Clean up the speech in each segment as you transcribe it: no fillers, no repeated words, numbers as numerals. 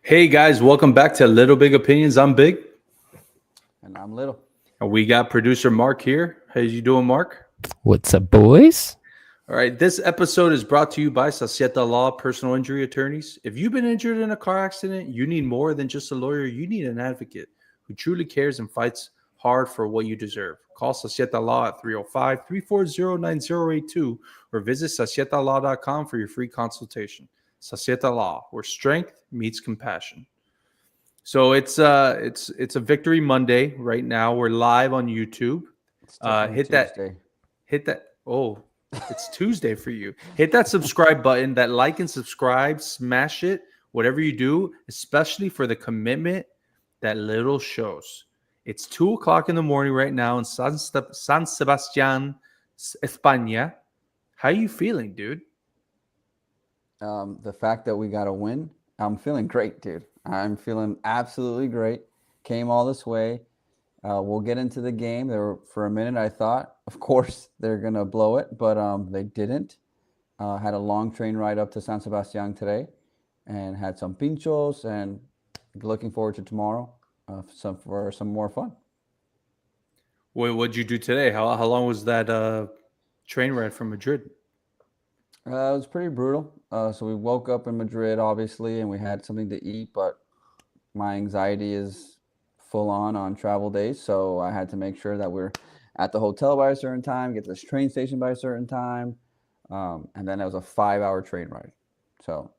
Hey guys, welcome back to Little Big Opinions. I'm Big. And I'm Little. And we got producer Mark here. How you doing, Mark? What's up, boys? All right, this episode is brought to you by Sacieta Law Personal Injury Attorneys. If you've been injured in a car accident, you need more than just a lawyer. You need an advocate who truly cares and fights hard for what you deserve. Call Sacieta Law at 305-340-9082 or visit sacietalaw.com for your free consultation. Sacieta Law, where strength meets compassion. So it's a Victory Monday right now. We're live on YouTube. Hit that. Oh, it's Tuesday for you. Hit that subscribe button, that like and subscribe, smash it, whatever you do, especially for the commitment that Little shows. It's 2:00 in the morning right now in San Sebastián, España. How are you feeling, dude? The fact that we got a win, I'm feeling great, dude. I'm feeling absolutely great. Came all this way. We'll get into the game. For a minute, I thought, of course, they're going to blow it, but they didn't. Had a long train ride up to San Sebastián today and had some pinchos and looking forward to tomorrow for some more fun. What'd you do today? How long was that train ride from Madrid? It was pretty brutal. So we woke up in Madrid, obviously, and we had something to eat, but my anxiety is full on travel days. So I had to make sure that we're at the hotel by a certain time, get to this train station by a certain time. And then it was a 5-hour train ride. So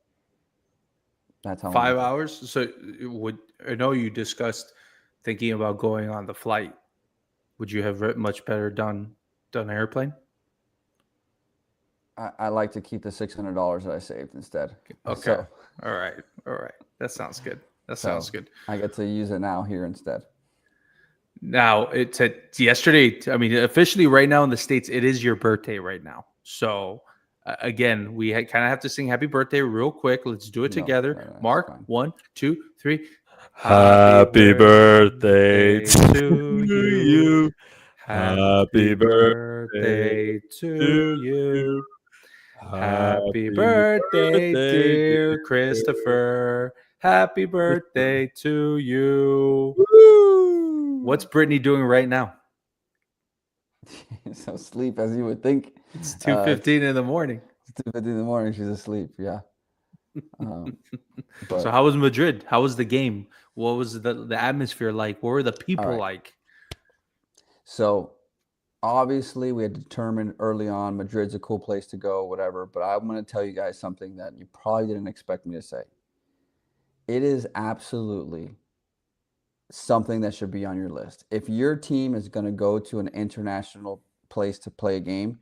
that's how 5 hours. So I know you discussed thinking about going on the flight. Would you have much better done an airplane? I like to keep the $600 that I saved instead. Okay. So, All right. That sounds good. Sounds good. I get to use it now here instead. Now, it's yesterday. I mean, officially right now in the States, it is your birthday right now. So, again, we kind of have to sing happy birthday real quick. Let's do it together. Mark, fine. 1, 2, 3. Happy birthday to you. Happy birthday to you. Happy birthday, dear Christopher. Happy birthday to you. Woo! What's Brittany doing right now? So asleep, as you would think. It's 2:15 in the morning. It's 2:15 in the morning. She's asleep, yeah. So how was Madrid? How was the game? What was the atmosphere like? What were the people like? So obviously, we had determined early on Madrid's a cool place to go, whatever. But I'm going to tell you guys something that you probably didn't expect me to say. It is absolutely something that should be on your list. If your team is going to go to an international place to play a game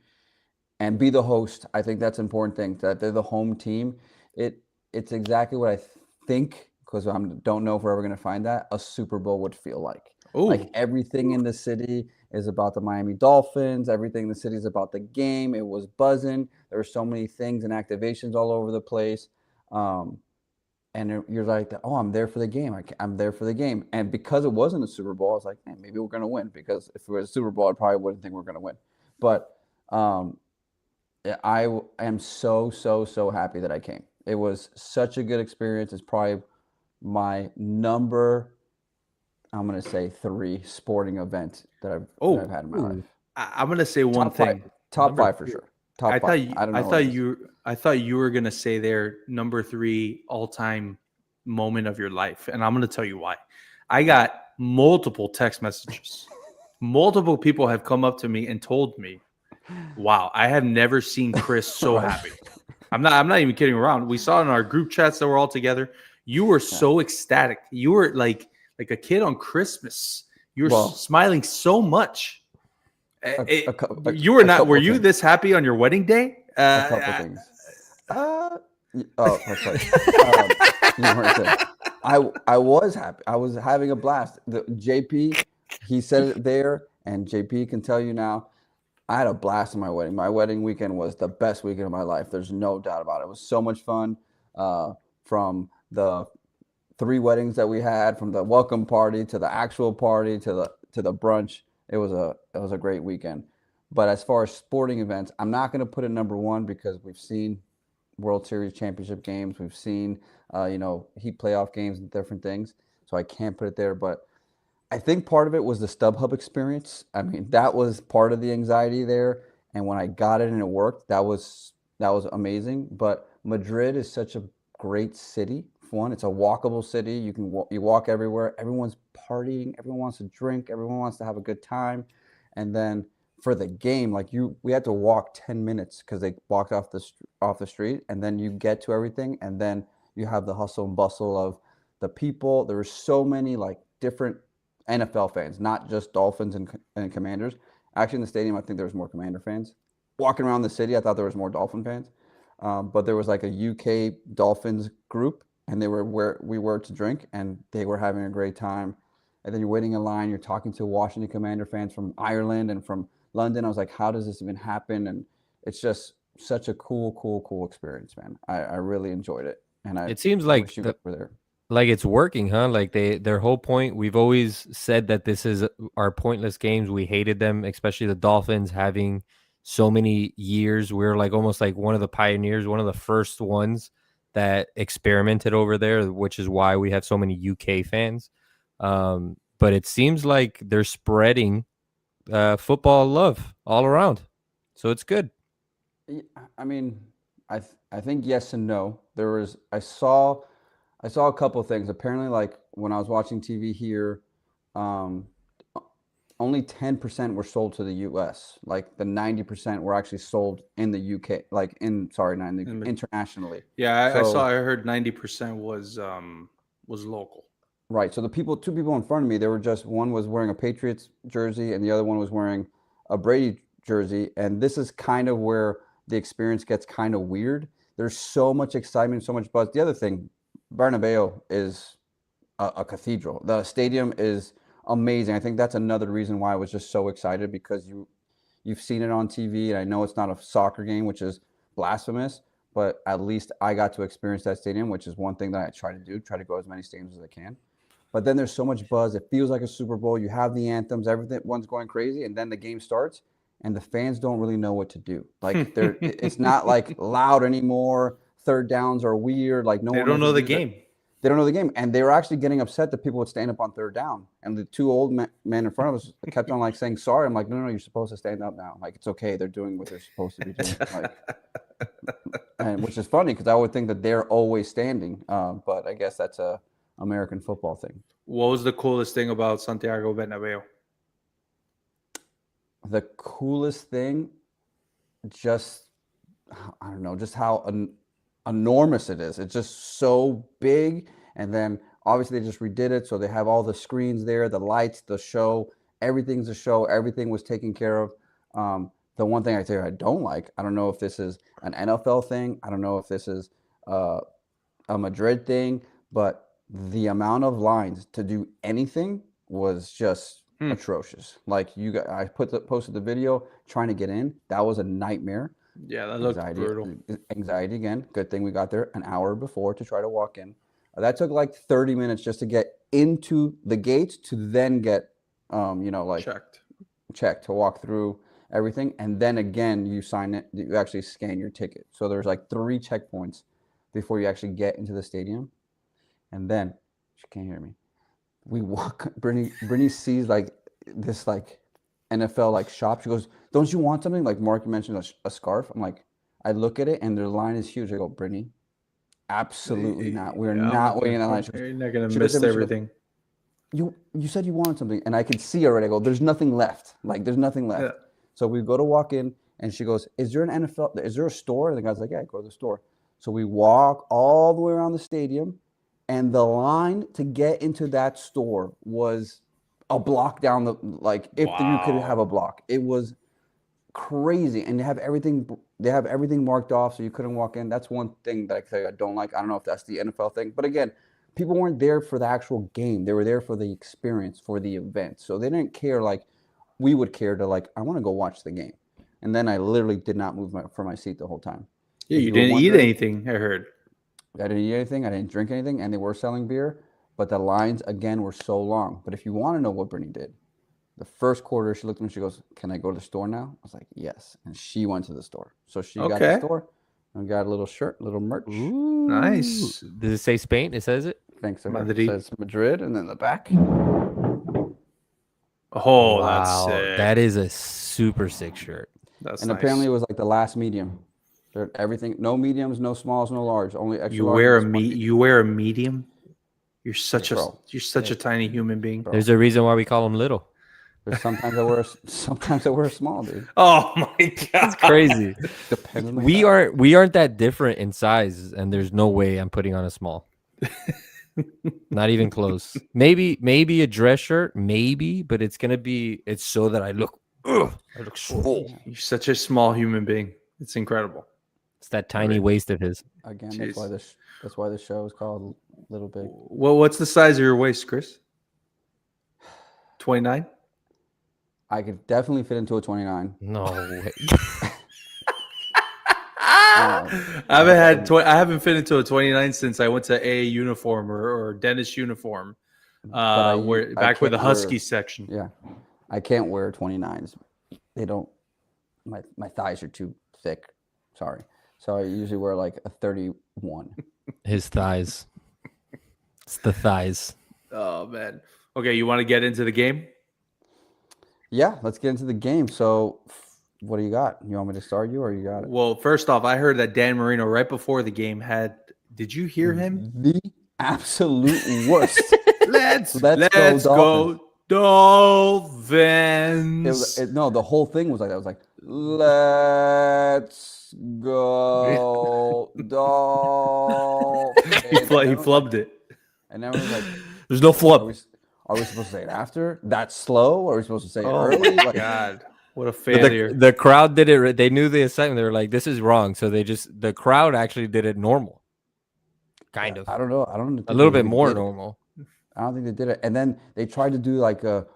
and be the host, I think that's an important thing, that they're the home team. It's exactly what I think, because I don't know if we're ever going to find that, a Super Bowl would feel like. Ooh. Like everything in the city is about the Miami Dolphins. Everything in the city is about the game. It was buzzing. There were so many things and activations all over the place. And you're like, oh, I'm there for the game. I'm there for the game. And because it wasn't a Super Bowl, I was like, man, maybe we're going to win. Because if it was a Super Bowl, I probably wouldn't think we're going to win. But I am so happy that I came. It was such a good experience. It's probably my number, I'm going to say 3 sporting event that I've had in my life. I'm going to say one thing. Top 5 for sure. Top 5. I thought you were going to say their number 3 all-time moment of your life. And I'm going to tell you why. I got multiple text messages. Multiple people have come up to me and told me, wow, I have never seen Chris so happy. I'm not even kidding around. We saw in our group chats that we're all together. You were so ecstatic. You were like a kid on Christmas. You were smiling so much. You were not. Were you this happy on your wedding day? A couple things. Sorry. I was happy. I was having a blast. JP, he said it there, and JP can tell you now. I had a blast in my wedding. My wedding weekend was the best weekend of my life. There's no doubt about it. It was so much fun. From the 3 weddings that we had, from the welcome party to the actual party to the brunch. It was a great weekend. But as far as sporting events, I'm not going to put it number 1 because we've seen World Series championship games. We've seen, Heat playoff games and different things. So I can't put it there. But I think part of it was the StubHub experience. I mean, that was part of the anxiety there. And when I got it and it worked, that was amazing. But Madrid is such a great city. For one, it's a walkable city. You walk everywhere. Everyone's partying. Everyone wants to drink. Everyone wants to have a good time. And then for the game, we had to walk 10 minutes because they blocked off the street, and then you get to everything, and then you have the hustle and bustle of the people. There were so many different NFL fans, not just Dolphins and Commanders. Actually, in the stadium, I think there was more Commander fans. Walking around the city, I thought there was more Dolphin fans. But there was a UK Dolphins group, and they were where we were to drink, and they were having a great time. And then you're waiting in line, you're talking to Washington Commander fans from Ireland and from London. I was like, how does this even happen? And it's just such a cool experience, man. I really enjoyed it. And it seems like wish you guys were there. Like it's working, huh? Like their whole point. We've always said that this is our pointless games. We hated them, especially the Dolphins having so many years. We're almost like one of the pioneers, one of the first ones that experimented over there, which is why we have so many UK fans. But it seems like they're spreading football love all around, so it's good. I mean, I think yes and no. I saw a couple of things. Apparently, when I was watching TV here, only 10% were sold to the US. The 90% were actually sold in the UK, internationally. Yeah, I heard 90% was local. Right. So two people in front of me, one was wearing a Patriots jersey and the other one was wearing a Brady jersey. And this is kind of where the experience gets kind of weird. There's so much excitement, so much buzz. The other thing, Bernabéu is a cathedral. The stadium is amazing. I think that's another reason why I was just so excited, because you've seen it on TV, and I know it's not a soccer game, which is blasphemous, but at least I got to experience that stadium, which is one thing that I try to go as many stadiums as I can. But then there's so much buzz. It feels like a Super Bowl. You have the anthems, everyone's going crazy, and then the game starts, and the fans don't really know what to do. It's not loud anymore. Third downs are weird. They don't know the game. They don't know the game, and they were actually getting upset that people would stand up on third down. And the two old men in front of us kept on saying sorry. I'm like, no, you're supposed to stand up now. It's okay. They're doing what they're supposed to be doing. And which is funny because I would think that they're always standing, but I guess that's a American football thing. What was the coolest thing about Santiago Bernabéu? The coolest thing, just how enormous it is. It's just so big. And then obviously they just redid it, so they have all the screens there, the lights, the show. Everything's a show. Everything was taken care of. The one thing I don't like, I don't know if this is an NFL thing, I don't know if this is a Madrid thing, but the amount of lines to do anything was just atrocious. I posted the video trying to get in. That was a nightmare. Yeah, that looked brutal. Anxiety again. Good thing we got there an hour before to try to walk in. That took 30 minutes just to get into the gates to then get, checked to walk through everything. And then again, you sign it, you actually scan your ticket. So there's 3 checkpoints before you actually get into the stadium. And then, she can't hear me. We walk, Brittany sees this NFL shop. She goes, don't you want something? Mark, you mentioned a scarf. I'm like, I look at it and their line is huge. I go, Brittany, absolutely not. We're not waiting in that line. You're not going to miss everything. You said you wanted something. And I could see already. I go, there's nothing left. There's nothing left. Yeah. So we go to walk in and she goes, is there a store? And the guy's like, yeah, go to the store. So we walk all the way around the stadium, and the line to get into that store was a block down you could have a block. It was crazy. And they have everything marked off, so you couldn't walk in. That's one thing that I don't like. I don't know if that's the NFL thing, but again, people weren't there for the actual game. They were there for the experience, for the event. So they didn't care like we would care to I want to go watch the game. And then I literally did not move from my seat the whole time. Yeah, you didn't eat anything, I heard. I didn't eat anything. I didn't drink anything, and they were selling beer, but the lines again were so long. But if you want to know what Brittany did, the first quarter, she looked at me and she goes, "Can I go to the store now?" I was like, "Yes," and she went to the store. So she got to the store. I got a little shirt, little merch. Ooh. Nice. Does it say Spain? It says it. Thanks, sir. Madrid. It says Madrid, and then the back. Oh, that's Wow, sick. that is a super sick shirt. That's And nice. apparently it was like the last medium. Everything, no mediums, no smalls, no large, only extra you large. wear a and small. you wear a medium. You're such Bro. a tiny human being. Bro. There's a reason why we call him little. But sometimes I wear a small, dude. Oh my god, That's crazy. Depends on the we guy. aren't that different in size, and there's no way I'm putting on a small. Not even close. Maybe a dress shirt, maybe, but it's so that I look swole. You're such a small human being. It's incredible. It's that tiny waist of his. Again, Jeez. that's why this show is called Little Big. Well, what's the size of your waist, Chris? 29. I could definitely fit into a 29. No way. I haven't fit into a 29 since I went to a uniform or dentist uniform. With the Husky section. Yeah, I can't wear 29s. They don't. My thighs are too thick. Sorry. So I usually wear like a 31. His thighs. It's the thighs. Oh man. Okay, you want to get into the game? Yeah, let's get into the game. So, what do you got? You want me to start you, or you got it? Well, first off, I heard that Dan Marino right before the game had. Did you hear him? The absolute worst. Let's go Dolphins. No, the whole thing was like that. It was like, let's go Dolphins. he flubbed it. And then was like, There's no flub. are we supposed to say it after? That's slow? Or are we supposed to say it Oh early? my Like, god. What a failure. The crowd did it. They knew the assignment. They were like, "This is wrong." So the crowd actually did it normal, kind of. I don't know. I don't think A little they bit more did it. normal. I don't think they did it. And then they tried to do like a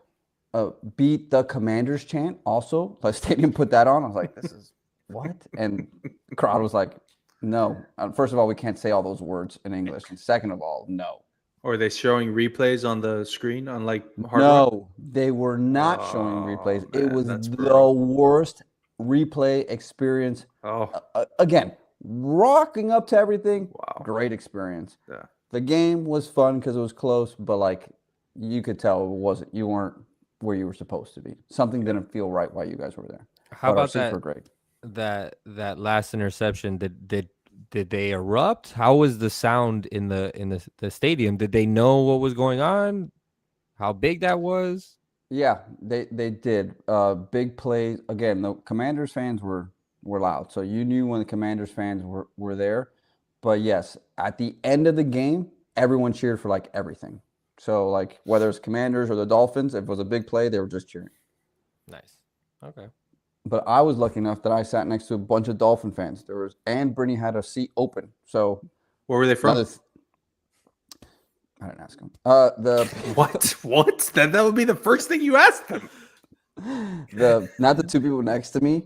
beat the Commanders chant also. The stadium put that on. I was like, this is what? And the crowd was like, no. First of all, we can't say all those words in English. And second of all, no. Or are they showing replays on the screen on like Hard Rock? No, they were not showing replays. Man, It was that's the brutal. worst replay experience. Oh, Again, rocking up to everything. wow. Great experience. Yeah. The game was fun because it was close, but like you could tell you weren't where you were supposed to be. Something didn't feel right while you guys were there. How But our about seats that? were great. That last interception? Did they erupt? How was the sound in the stadium? Did they know what was going on? How big that was? Yeah, they did. Big plays. Again, the Commanders fans were loud. So you knew when the Commanders fans were there. But yes, at the end of the game, everyone cheered for like everything. So like whether it's Commanders or the Dolphins, if it was a big play, they were just cheering. Nice. Okay. But I was lucky enough that I sat next to a bunch of Dolphin fans. And Brittany had a seat open. So Where were they from? I didn't ask them. What? That would be the first thing you asked them. Not the two people next to me.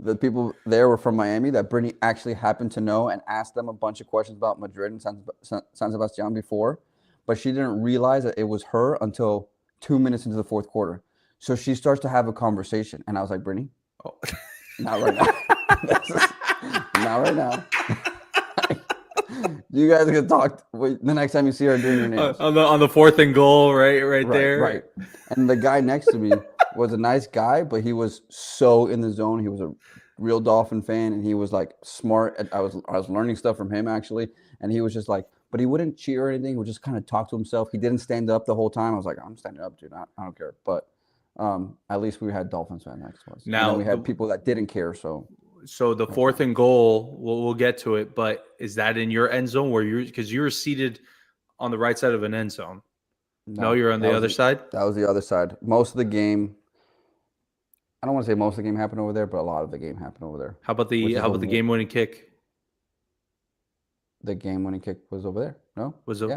The people there were from Miami that Brittany actually happened to know and asked them a bunch of questions about Madrid and San Sebastian before. But she didn't realize that it was her until 2 minutes into the fourth quarter. So she starts to have a conversation. And I was like, Brittany, Oh. not right now. Not right now. You guys are going to talk the next time you see her doing your nails. on the fourth and goal, right there. Right. And the guy next to me was a nice guy, but he was so in the zone. He was a real Dolphin fan, and he was like smart. I was learning stuff from him actually, and he was just like, but he wouldn't cheer or anything. He would just kind of talk to himself. He didn't stand up the whole time. I was like, I'm standing up, dude. I don't care. But at least we had Dolphins fans next to us. Now we had people that didn't care. So the fourth and goal, we'll get to it. But is that in your end zone because you were seated on the right side of an end zone? No, you're on the other side. That was the other side. Most of the game. I don't want to say most of the game happened over there, but a lot of the game happened over there. How about the game-winning kick? The game-winning kick was over there. No, Was it?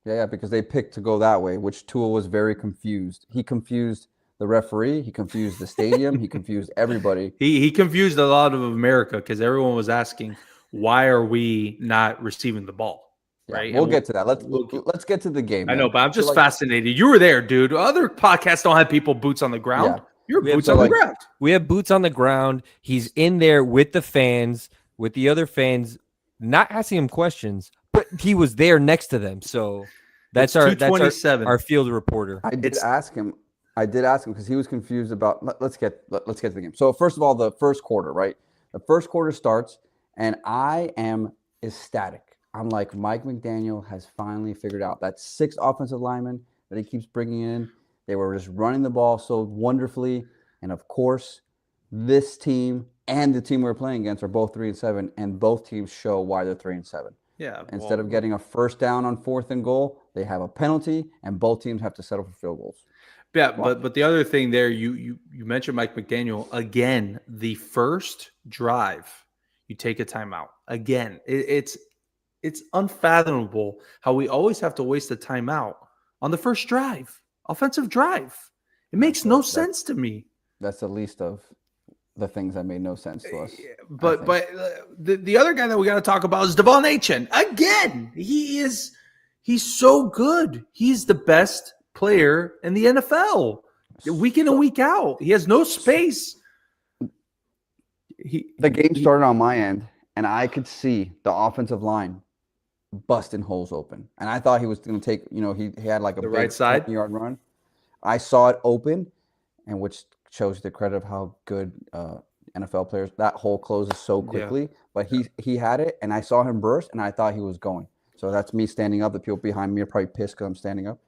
Yeah, because they picked to go that way, which Tua was very confused. He confused the referee. He confused the stadium. He confused everybody. He confused a lot of America because everyone was asking, why are we not receiving the ball? Yeah, right. We'll get to that. Let's get to the game. I know, but I'm just fascinated. You were there, dude. Other podcasts don't have people boots on the ground. Yeah. You're boots on the ground. We have boots on the ground. He's in there with the fans. with the other fans not asking him questions, but he was there next to them. So that's It's our 227. field reporter. I did It's- ask him. Because he was confused about. Let's get to the game. So first of all, the first quarter, right? The first quarter starts, and I am ecstatic. I'm like, Mike McDaniel has finally figured out that 6 offensive linemen that he keeps bringing in. They were just running the ball so wonderfully, and of course, this team and the team we're playing against are both 3-7, and both teams show why they're 3-7. Yeah. Instead of getting a first down on 4th and goal, they have a penalty, and both teams have to settle for field goals. Yeah, but the other thing there, you mentioned Mike McDaniel again. The first drive, you take a timeout again. It's unfathomable how we always have to waste a timeout on the first drive, offensive drive. It makes no sense to me. That's the least of the things that made no sense to us. But the other guy that we got to talk about is Devon Achane. Again, he's so good. He's the best player in the NFL, week in and week out. He has no space. The game started on my end, and I could see the offensive line busting holes open. And I thought he was going to take, he had like a The big right side? 20-yard run. I saw it open, and which shows the credit of how good NFL players, that hole closes so quickly. Yeah. But he had it, and I saw him burst, and I thought he was going. So that's me standing up. The people behind me are probably pissed because I'm standing up.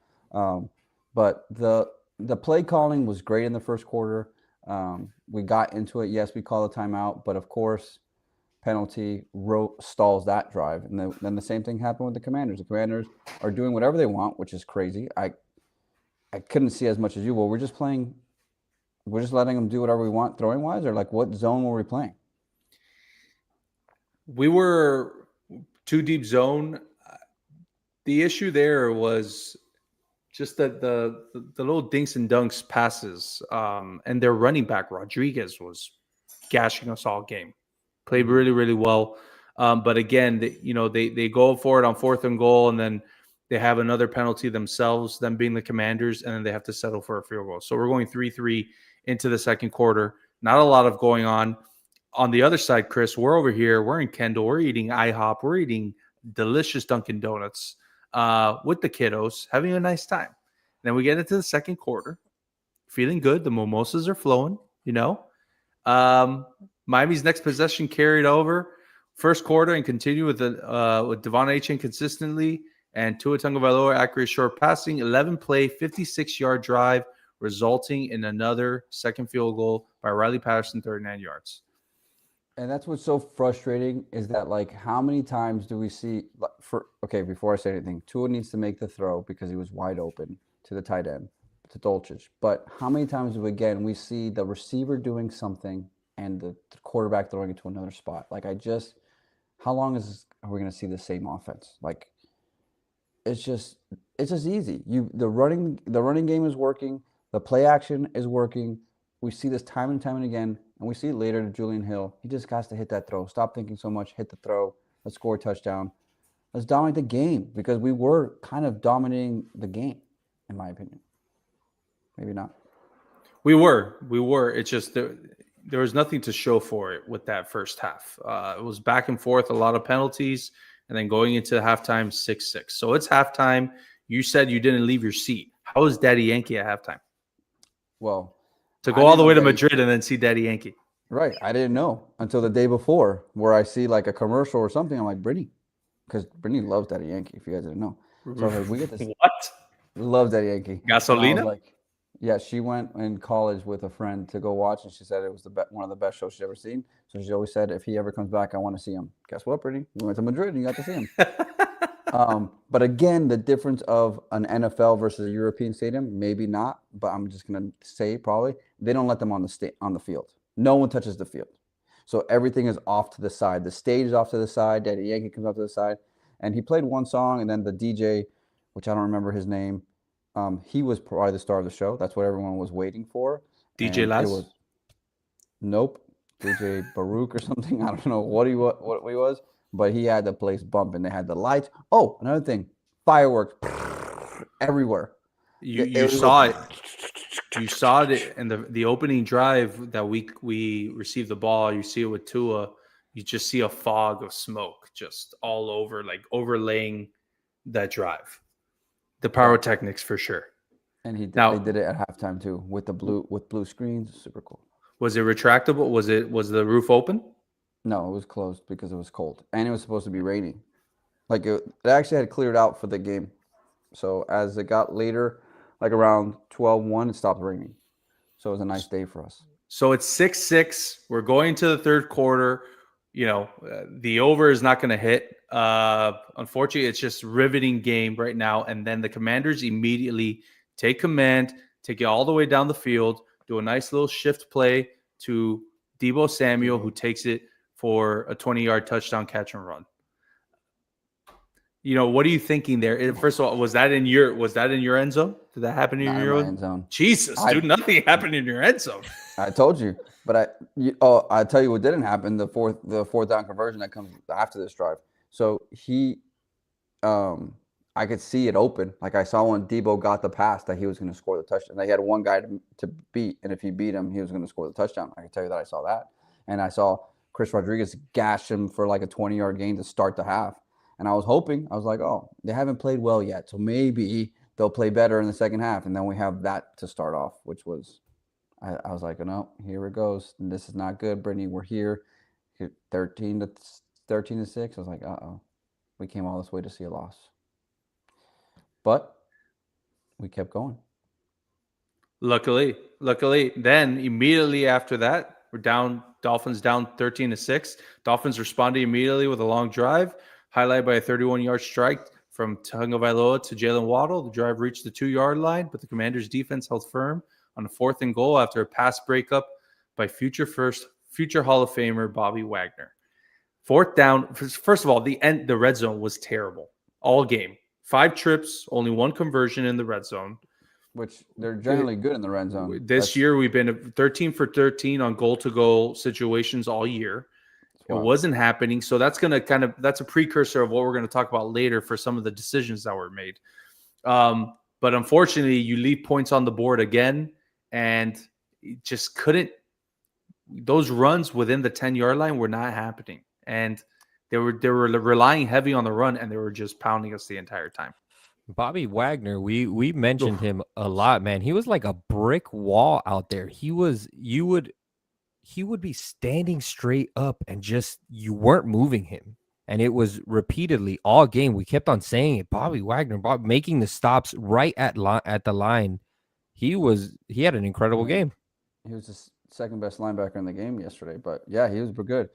But the play calling was great in the first quarter. We got into it. Yes, we called a timeout, but of course, penalty stalls that drive. And then the same thing happened with the Commanders. The Commanders are doing whatever they want, which is crazy. I couldn't see as much as you. Well, we're just letting them do whatever we want throwing wise, or like what zone were we playing? We were too deep zone. The issue there was just that the little dinks and dunks passes, and their running back Rodriguez was gashing us all game. Played really, really well, but again, they go for it on 4th and goal, and then they have another penalty themselves, them being the Commanders, and then they have to settle for a field goal. So we're going 3-3 into the second quarter. Not a lot of going on. On the other side, Chris, we're over here. We're in Kendall. We're eating IHOP. We're eating delicious Dunkin' Donuts with the kiddos, having a nice time. Then we get into the second quarter, feeling good. The mimosas are flowing, Miami's next possession carried over. First quarter and continue with Devon Achane consistently and Tua Tagovailoa accurate short passing. 11-play, 56-yard drive, resulting in another second field goal by Riley Patterson, 39 yards. And that's what's so frustrating is that, like, how many times do we see before I say anything, Tua needs to make the throw because he was wide open to the tight end, to Dolchich. But how many times we see the receiver doing something and the quarterback throwing it to another spot? Like, how long are we going to see the same offense? Like, it's just easy. The running game is working. The play action is working. We see this time and time and again, and we see it later to Julian Hill. He just has to hit that throw. Stop thinking so much. Hit the throw. Let's score a touchdown. Let's dominate the game, because we were kind of dominating the game, in my opinion. Maybe not. We were. It's just there was nothing to show for it with that first half. It was back and forth, a lot of penalties, and then going into halftime, 6-6. So it's halftime. You said you didn't leave your seat. How was Daddy Yankee at halftime? Well, to go all the way to Madrid and then see Daddy Yankee. Right. I didn't know until the day before, where I see like a commercial or something. I'm like, Brittany, because Brittany loves Daddy Yankee, if you guys didn't know. So I was like, we get this. What? Love Daddy Yankee. Gasolina? Like, yeah, she went in college with a friend to go watch, and she said it was one of the best shows she's ever seen. So she always said, if he ever comes back, I want to see him. Guess what, Brittany? We went to Madrid and you got to see him. But again, the difference of an NFL versus a European stadium, maybe not, but I'm just going to say probably, they don't let them on the field. No one touches the field. So everything is off to the side. The stage is off to the side. Daddy Yankee comes off to the side. And he played one song, and then the DJ, which I don't remember his name, he was probably the star of the show. That's what everyone was waiting for. DJ Laz? Nope. DJ Baruch or something. I don't know what he was. But he had the place bumping. They had the lights. Oh, another thing. Fireworks everywhere. You saw it. You saw it in the opening drive that we received the ball. You see it with Tua. you just see a fog of smoke just all over, like overlaying that drive. The pyrotechnics for sure. And they Now, did it at halftime too with blue screens. Super cool. was it retractable? Was the roof open? No, it was closed because it was cold and it was supposed to be raining. Like it actually had cleared out for the game. So as it got later, like around 12:01, it stopped raining. So it was a nice day for us. So it's 6-6. We're going to the third quarter. The over is not going to hit. Unfortunately, it's just riveting game right now. And then the Commanders immediately take command, take it all the way down the field, do a nice little shift play to Deebo Samuel, who takes it for a 20-yard touchdown catch and run. What are you thinking there? First of all, was that in your end zone? Did that happen in your end zone? Jesus, dude, nothing happened in your end zone. I told you, but I tell you what didn't happen. The fourth down conversion that comes after this drive. So I could see it open. Like I saw when Deebo got the pass that he was going to score the touchdown. They had one guy to beat, and if he beat him, he was going to score the touchdown. I can tell you that I saw that, and I saw Chris Rodriguez gash him for like a 20-yard gain to start the half. And I was hoping, I was like, oh, they haven't played well yet, so maybe they'll play better in the second half. And then we have that to start off, which was, I was like, oh, no, here it goes. This is not good, Brittany. We're here, 13-6. I was like, uh-oh, we came all this way to see a loss. But we kept going. Luckily, then immediately after that, we're down. Dolphins down 13-6. Dolphins responded immediately with a long drive, highlighted by a 31-yard strike from Tagovailoa to Jalen Waddle. The drive reached the 2-yard line, but the Commanders' defense held firm on a 4th and goal after a pass breakup by future Hall of Famer Bobby Wagner. 4th down. First of all, the red zone was terrible all game. 5 trips, only 1 conversion in the red zone. Which they're generally good in the red zone. This year, we've been 13 for 13 on goal-to-goal situations all year. It wasn't happening. So that's going to that's a precursor of what we're going to talk about later for some of the decisions that were made. But unfortunately, you leave points on the board again, and just couldn't. Those runs within the 10-yard line were not happening. And they were relying heavy on the run, and they were just pounding us the entire time. Bobby Wagner, we mentioned him a lot, man. He was like a brick wall out there. He would be standing straight up and just you weren't moving him. And it was repeatedly all game. We kept on saying it. Bobby Wagner, making the stops right at the line. He had an incredible game. He was the second best linebacker in the game yesterday. But yeah, he was good.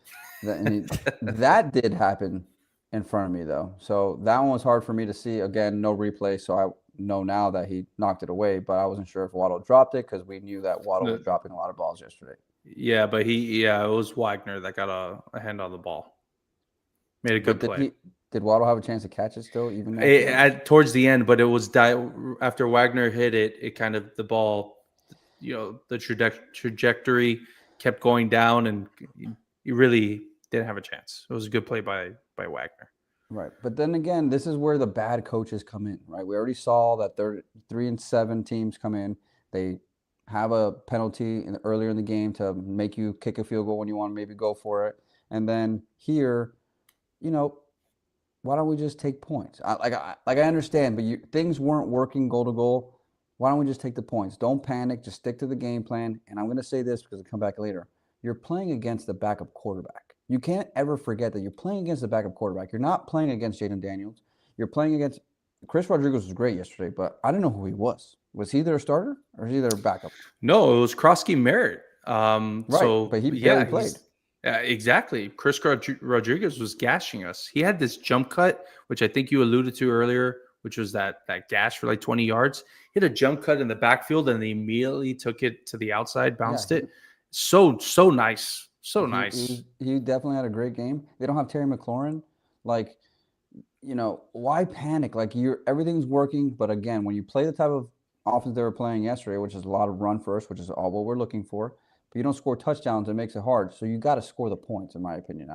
That did happen in front of me though. So that one was hard for me to see. Again, no replay. So I know now that he knocked it away, but I wasn't sure if Waddle dropped it because we knew that Waddle was dropping a lot of balls yesterday. Yeah, but it was Wagner that got a hand on the ball. Made a good play. Did Waddle have a chance to catch it still? Even towards the end, but it was after Wagner hit it. It kind of the ball, the trajectory kept going down, and he really didn't have a chance. It was a good play by Wagner. Right, but then again, this is where the bad coaches come in. Right, we already saw that 3-7 teams come in. They have a penalty earlier in the game to make you kick a field goal when you want to maybe go for it. And then here, why don't we just take points? I understand, but things weren't working goal to goal. Why don't we just take the points? Don't panic. Just stick to the game plan. And I'm going to say this because I'll come back later. You're playing against the backup quarterback. You can't ever forget that you're playing against the backup quarterback. You're not playing against Jaden Daniels. You're playing against Chris Rodriguez was great yesterday, but I didn't know who he was. Was he their starter or is he their backup? No, it was Krosky Merritt. Right, but he barely played. Exactly. Chris Rodriguez was gashing us. He had this jump cut, which I think you alluded to earlier, which was that gash for like 20 yards. He had a jump cut in the backfield and they immediately took it to the outside, bounced it. So nice. So nice. He definitely had a great game. They don't have Terry McLaurin. Like, why panic? Like everything's working. But again, when you play the type of offense they were playing yesterday, which is a lot of run first, which is all what we're looking for, but you don't score touchdowns, it makes it hard. So you got to score the points, in my opinion.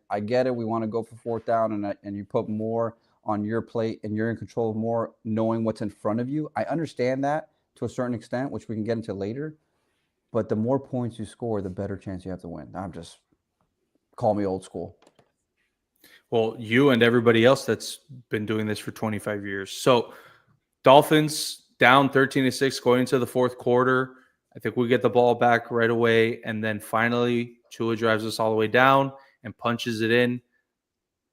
I get it. We want to go for 4th down and you put more on your plate and you're in control of more knowing what's in front of you. I understand that to a certain extent, which we can get into later. But the more points you score, the better chance you have to win. I'm just call me old school. Well, you and everybody else that's been doing this for 25 years. So Dolphins down 13-6 going into the fourth quarter. I think we get the ball back right away. And then finally, Tua drives us all the way down and punches it in.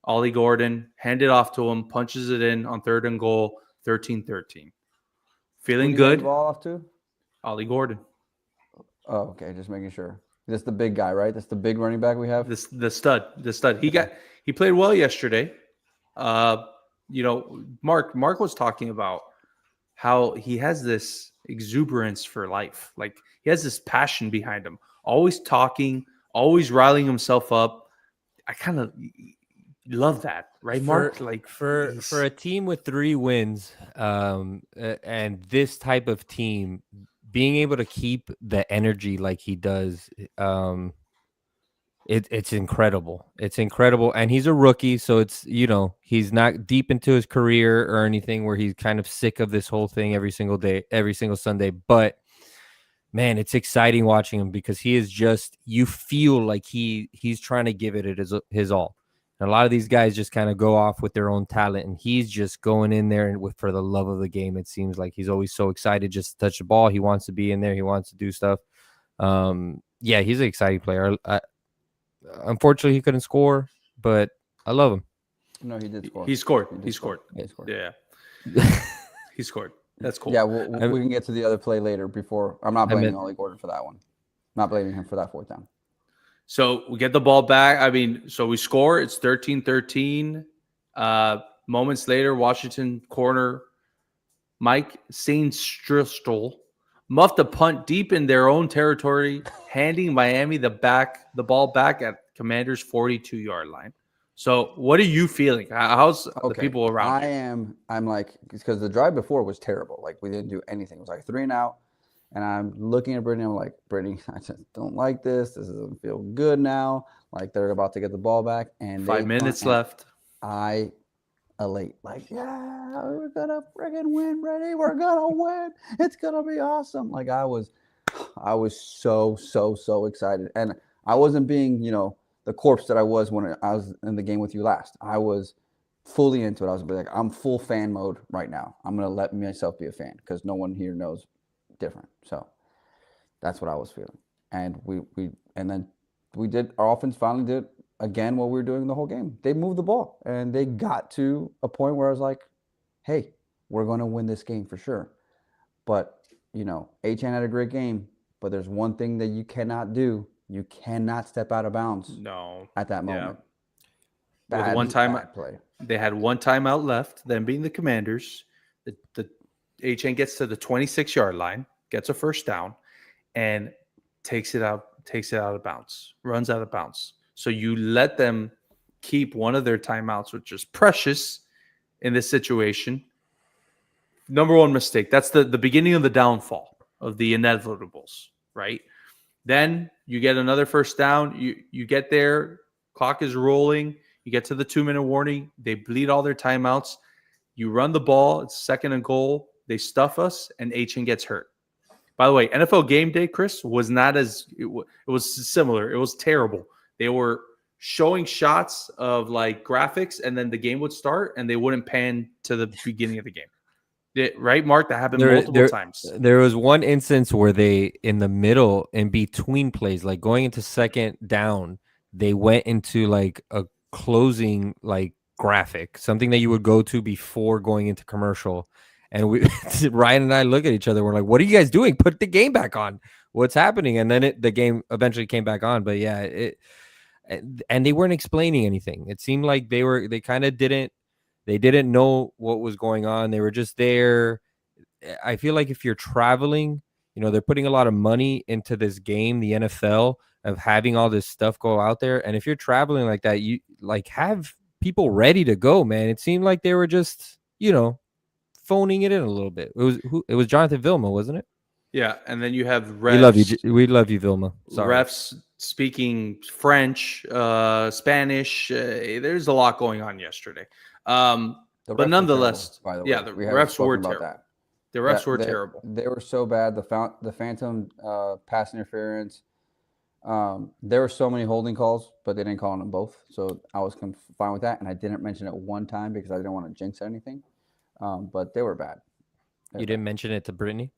Ollie Gordon, hand it off to him, punches it in on 3rd and goal, 13-13. Feeling good. Ball off to? Ollie Gordon. Oh, okay. Just making sure. That's the big guy, right? That's the big running back we have. The stud. He played well yesterday. Mark was talking about how he has this exuberance for life. Like he has this passion behind him. Always talking, always riling himself up. I kind of love that, right, Mark? For a team with 3 wins, and this type of team being able to keep the energy like he does, it's incredible. It's incredible, and he's a rookie, so it's he's not deep into his career or anything where he's kind of sick of this whole thing every single day, every single Sunday. But man, it's exciting watching him because he is just you feel like he's trying to give it his all. And a lot of these guys just kind of go off with their own talent, and he's just going in there and for the love of the game. It seems like he's always so excited just to touch the ball. He wants to be in there. He wants to do stuff. Yeah, he's an exciting player. Unfortunately, he couldn't score, but I love him. No, he did score. He scored. Yeah. He scored. That's cool. Yeah, we can get to the other play later. I'm not blaming Ollie Gordon for that one. Not blaming him for that 4th down. So we get the ball back. So we score. It's 13-13. Moments later, Washington corner, Mike Sainstristel muffed a punt deep in their own territory, handing Miami the ball back at Commanders' 42-yard line. So what are you feeling? How's the people around you? I'm like, because the drive before was terrible. Like we didn't do anything. It was like 3 and out. And I'm looking at Brittany. I'm like, Brittany, I just don't like this. This doesn't feel good now. Like they're about to get the ball back. And 5 minutes left. I elate. Like, yeah, we're going to friggin' win, Brittany. We're going to win. It's going to be awesome. Like I was so excited. And I wasn't being, the corpse that I was when I was in the game with you last. I was fully into it. I was like, I'm full fan mode right now. I'm going to let myself be a fan because no one here knows different. So that's what I was feeling. And our offense finally did again what we were doing the whole game. They moved the ball and they got to a point where I was like, hey, we're going to win this game for sure. But, Achane had a great game, but there's one thing that you cannot do. You cannot step out of bounds. No. At that moment. Yeah. Bad play. They had 1 timeout left, them being the Commanders. The Achane gets to the 26-yard line, gets a 1st down, and takes it out of bounds, runs out of bounds. So you let them keep one of their timeouts, which is precious in this situation. Number 1 mistake. That's the beginning of the downfall of the inevitables, right? Then you get another 1st down. You get there, clock is rolling. You get to the 2-minute warning. They bleed all their timeouts. You run the ball. It's 2nd and goal. They stuff us, and Achane gets hurt. By the way, NFL Game Day, Chris, was not it was similar. It was terrible. They were showing shots of like graphics, and then the game would start, and they wouldn't pan to the beginning of the game. Right, Mark? That happened multiple times. There was one instance where they, in the middle, in between plays, like going into 2nd down, they went into like a closing like graphic, something that you would go to before going into commercial. And Ryan and I look at each other. We're like, what are you guys doing? Put the game back on. What's happening? And then the game eventually came back on. But yeah, and they weren't explaining anything. It seemed like they kind of didn't know what was going on. They were just there. I feel like if you're traveling, they're putting a lot of money into this game, the NFL, of having all this stuff go out there. And if you're traveling like that, you like have people ready to go, man. It seemed like they were just, phoning it in a little bit. It was Jonathan Vilma, wasn't it? Yeah, and then you have refs. We love you, Vilma. Sorry. Refs speaking French, Spanish. There's a lot going on yesterday. But nonetheless, terrible, by the way. Yeah, the refs were terrible. The refs were terrible. They were so bad. The phantom pass interference. There were so many holding calls, but they didn't call on them both. So I was fine with that. And I didn't mention it one time because I didn't want to jinx anything. But they were bad. You didn't mention it to Brittany?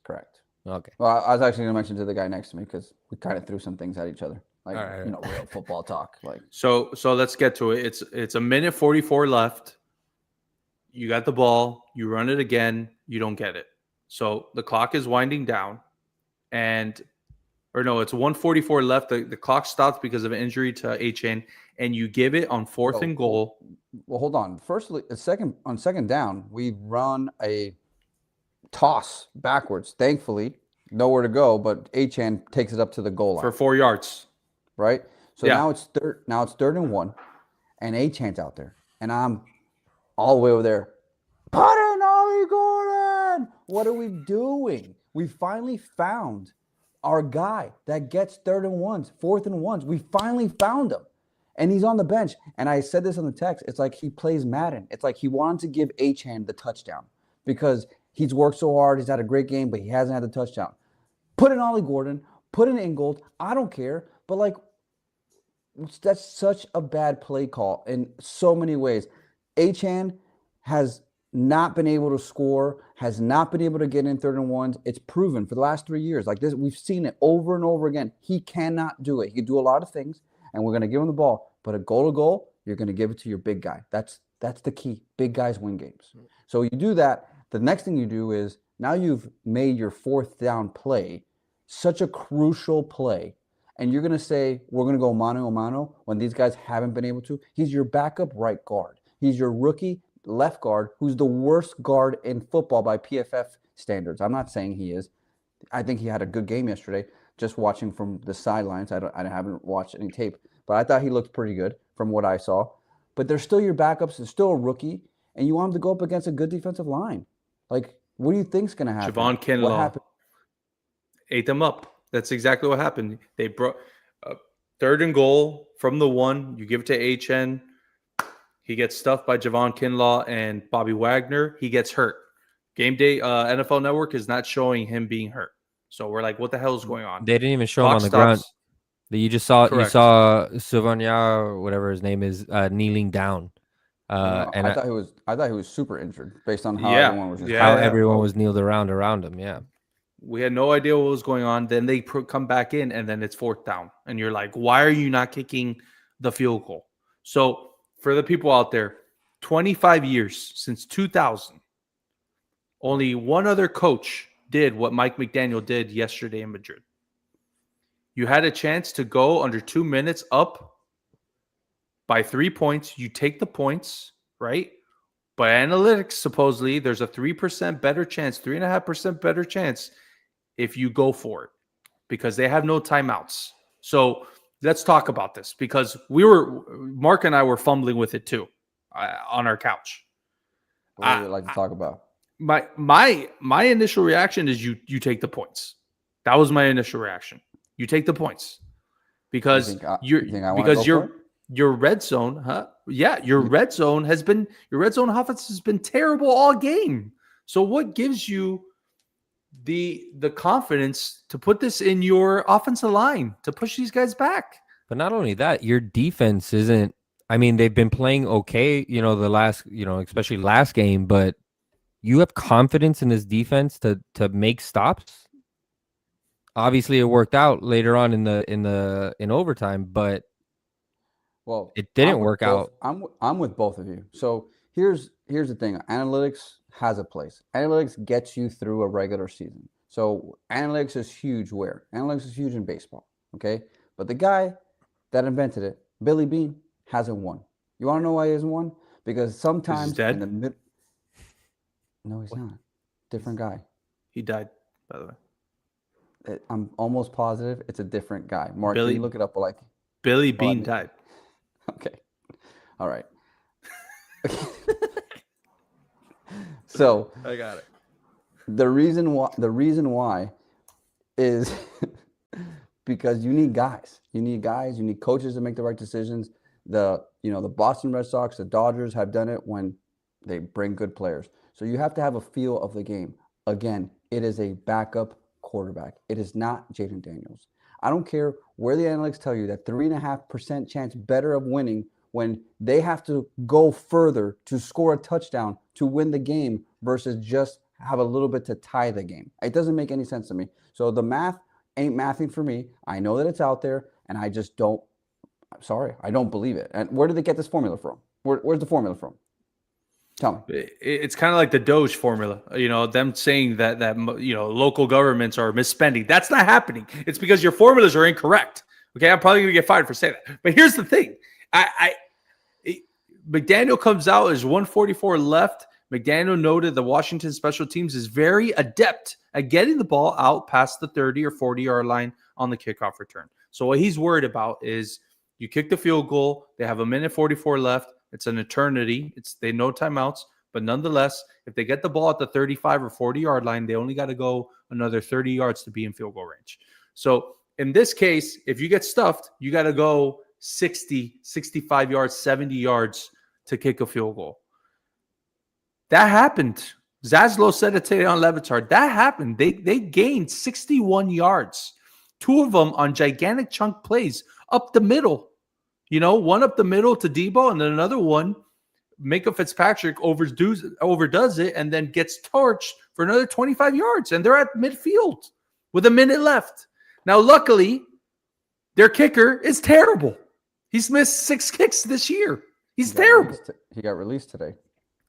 Correct. Okay. Well, I was actually going to mention to the guy next to me because we kind of threw some things at each other. Like, All right. Real football talk. Like, So let's get to it. It's a minute 44 left. You got the ball. You run it again. You don't get it. So the clock is winding down, it's 144 left. The clock stops because of an injury to HN, and you give it on fourth and goal. Well, hold on. Firstly, on second down, we run a toss backwards. Thankfully, nowhere to go, but HN takes it up to the goal line For 4 yards. Right. So Yeah. now it's third and 1, and HN's out there, and I'm all the way over there. Put in Ollie Gordon. What are we doing? We finally found our guy that gets fourth and ones. We finally found him. And he's on the bench. And I said this on the text. It's like he plays Madden. It's like he wanted to give HN the touchdown because he's worked so hard. He's had a great game, but he hasn't had the touchdown. Put in Ollie Gordon. Put in Ingold. I don't care. But, like, that's such a bad play call in so many ways. HN has not been able to score, has not been able to get in third and ones. It's proven for the last 3 years. Like this, we've seen it over and over again. He cannot do it. He can do a lot of things, and we're going to give him the ball. But a goal to goal, you're going to give it to your big guy. That's the key. Big guys win games. So you do that. The next thing you do is now you've made your fourth down play such a crucial play. And you're going to say, we're going to go mano a mano when these guys haven't been able to. He's your backup right guard. He's your rookie left guard, who's the worst guard in football by PFF standards. I'm not saying he is. I think he had a good game yesterday, just watching from the sidelines. I haven't watched any tape, but I thought he looked pretty good from what I saw. But they're still your backups. They're still a rookie, and you want him to go up against a good defensive line. Like, what do you think's going to happen? Javon Kinlaw What happened? Ate them up. That's exactly what happened. They brought third and goal from the 1. You give it to HN. He gets stuffed by Javon Kinlaw and Bobby Wagner. He gets hurt. Game day, NFL Network is not showing him being hurt. So we're like, what the hell is going on? They didn't even show him on the ground. You just saw Savanya, or whatever his name is, kneeling down. And I thought he was super injured based on how everyone was everyone was kneeled around him. Yeah. We had no idea what was going on. Then they come back in, and then it's fourth down. And you're like, why are you not kicking the field goal? So for the people out there, 25 years since 2000, only one other coach did what Mike McDaniel did yesterday in Madrid. You had a chance to go under 2 minutes up by 3 points. You take the points, right? By analytics, supposedly, there's a 3% better chance, 3.5% better chance if you go for it because they have no timeouts. So let's talk about this because Mark and I were fumbling with it too on our couch. What would you like to talk about? My initial reaction is you take the points. That was my initial reaction. You take the points because your red zone, huh? Yeah, your red zone offense has been terrible all game. So what gives you the confidence to put this in your offensive line to push these guys back? But not only that, your defense isn't. I mean, they've been playing okay, the last, especially last game, but you have confidence in this defense to make stops. Obviously, it worked out later on in overtime, but it didn't work out. I'm with both of you. So here's the thing: analytics has a place. Analytics gets you through a regular season. So analytics is huge. Analytics is huge in baseball. Okay, but the guy that invented it, Billy Bean, hasn't won. You want to know why he hasn't won? Because sometimes he's dead? in the mid. No, he's not. Different guy. He died, by the way. I'm almost positive it's a different guy. Mark, can you look it up? Like Billy Bean died. Okay. All right. So I got it. The reason why is because you need guys. You need coaches to make the right decisions. The Boston Red Sox, the Dodgers have done it when they bring good players. So you have to have a feel of the game. Again, it is a backup quarterback. It is not Jaden Daniels. I don't care where the analytics tell you that 3.5% chance better of winning when they have to go further to score a touchdown to win the game versus just have a little bit to tie the game. It doesn't make any sense to me. So the math ain't mathing for me. I know that it's out there, and I just don't. I'm sorry, I don't believe it. And where did they get this formula from? Where's the formula from? Tell me. It's kind of like the Doge formula, them saying that local governments are misspending. That's not happening. It's because your formulas are incorrect. Okay, I'm probably gonna get fired for saying that. But here's the thing: McDaniel comes out as 144 left. McDaniel noted the Washington special teams is very adept at getting the ball out past the 30 or 40-yard line on the kickoff return. So what he's worried about is you kick the field goal. They have 1:44 left. It's an eternity. They no timeouts. But nonetheless, if they get the ball at the 35 or 40-yard line, they only got to go another 30 yards to be in field goal range. So in this case, if you get stuffed, you got to go 60, 65 yards, 70 yards to kick a field goal. That happened. Zaslow said it today on Levitard. That happened. They gained 61 yards. 2 of them on gigantic chunk plays up the middle. One up the middle to Debo, and then another one, Minka Fitzpatrick overdoes it and then gets torched for another 25 yards. And they're at midfield with a minute left. Now, luckily, their kicker is terrible. He's missed 6 kicks this year. He's terrible. He got released today.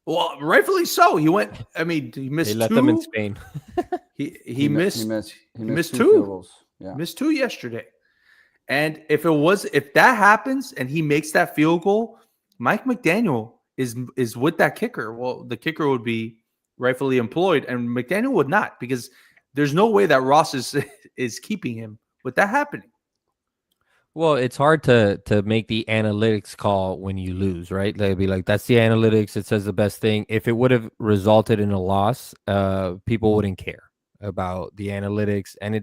Well, rightfully so. He missed They let 2. them in Spain. He missed 2 2. field goals. Yeah. Missed 2 yesterday. And if that happens and he makes that field goal, Mike McDaniel is with that kicker. Well, the kicker would be rightfully employed, and McDaniel would not, because there's no way that Ross is keeping him with that happening. Well, it's hard to make the analytics call when you lose, right? They'd be like, that's the analytics. It says the best thing. If it would have resulted in a loss, people wouldn't care about the analytics. And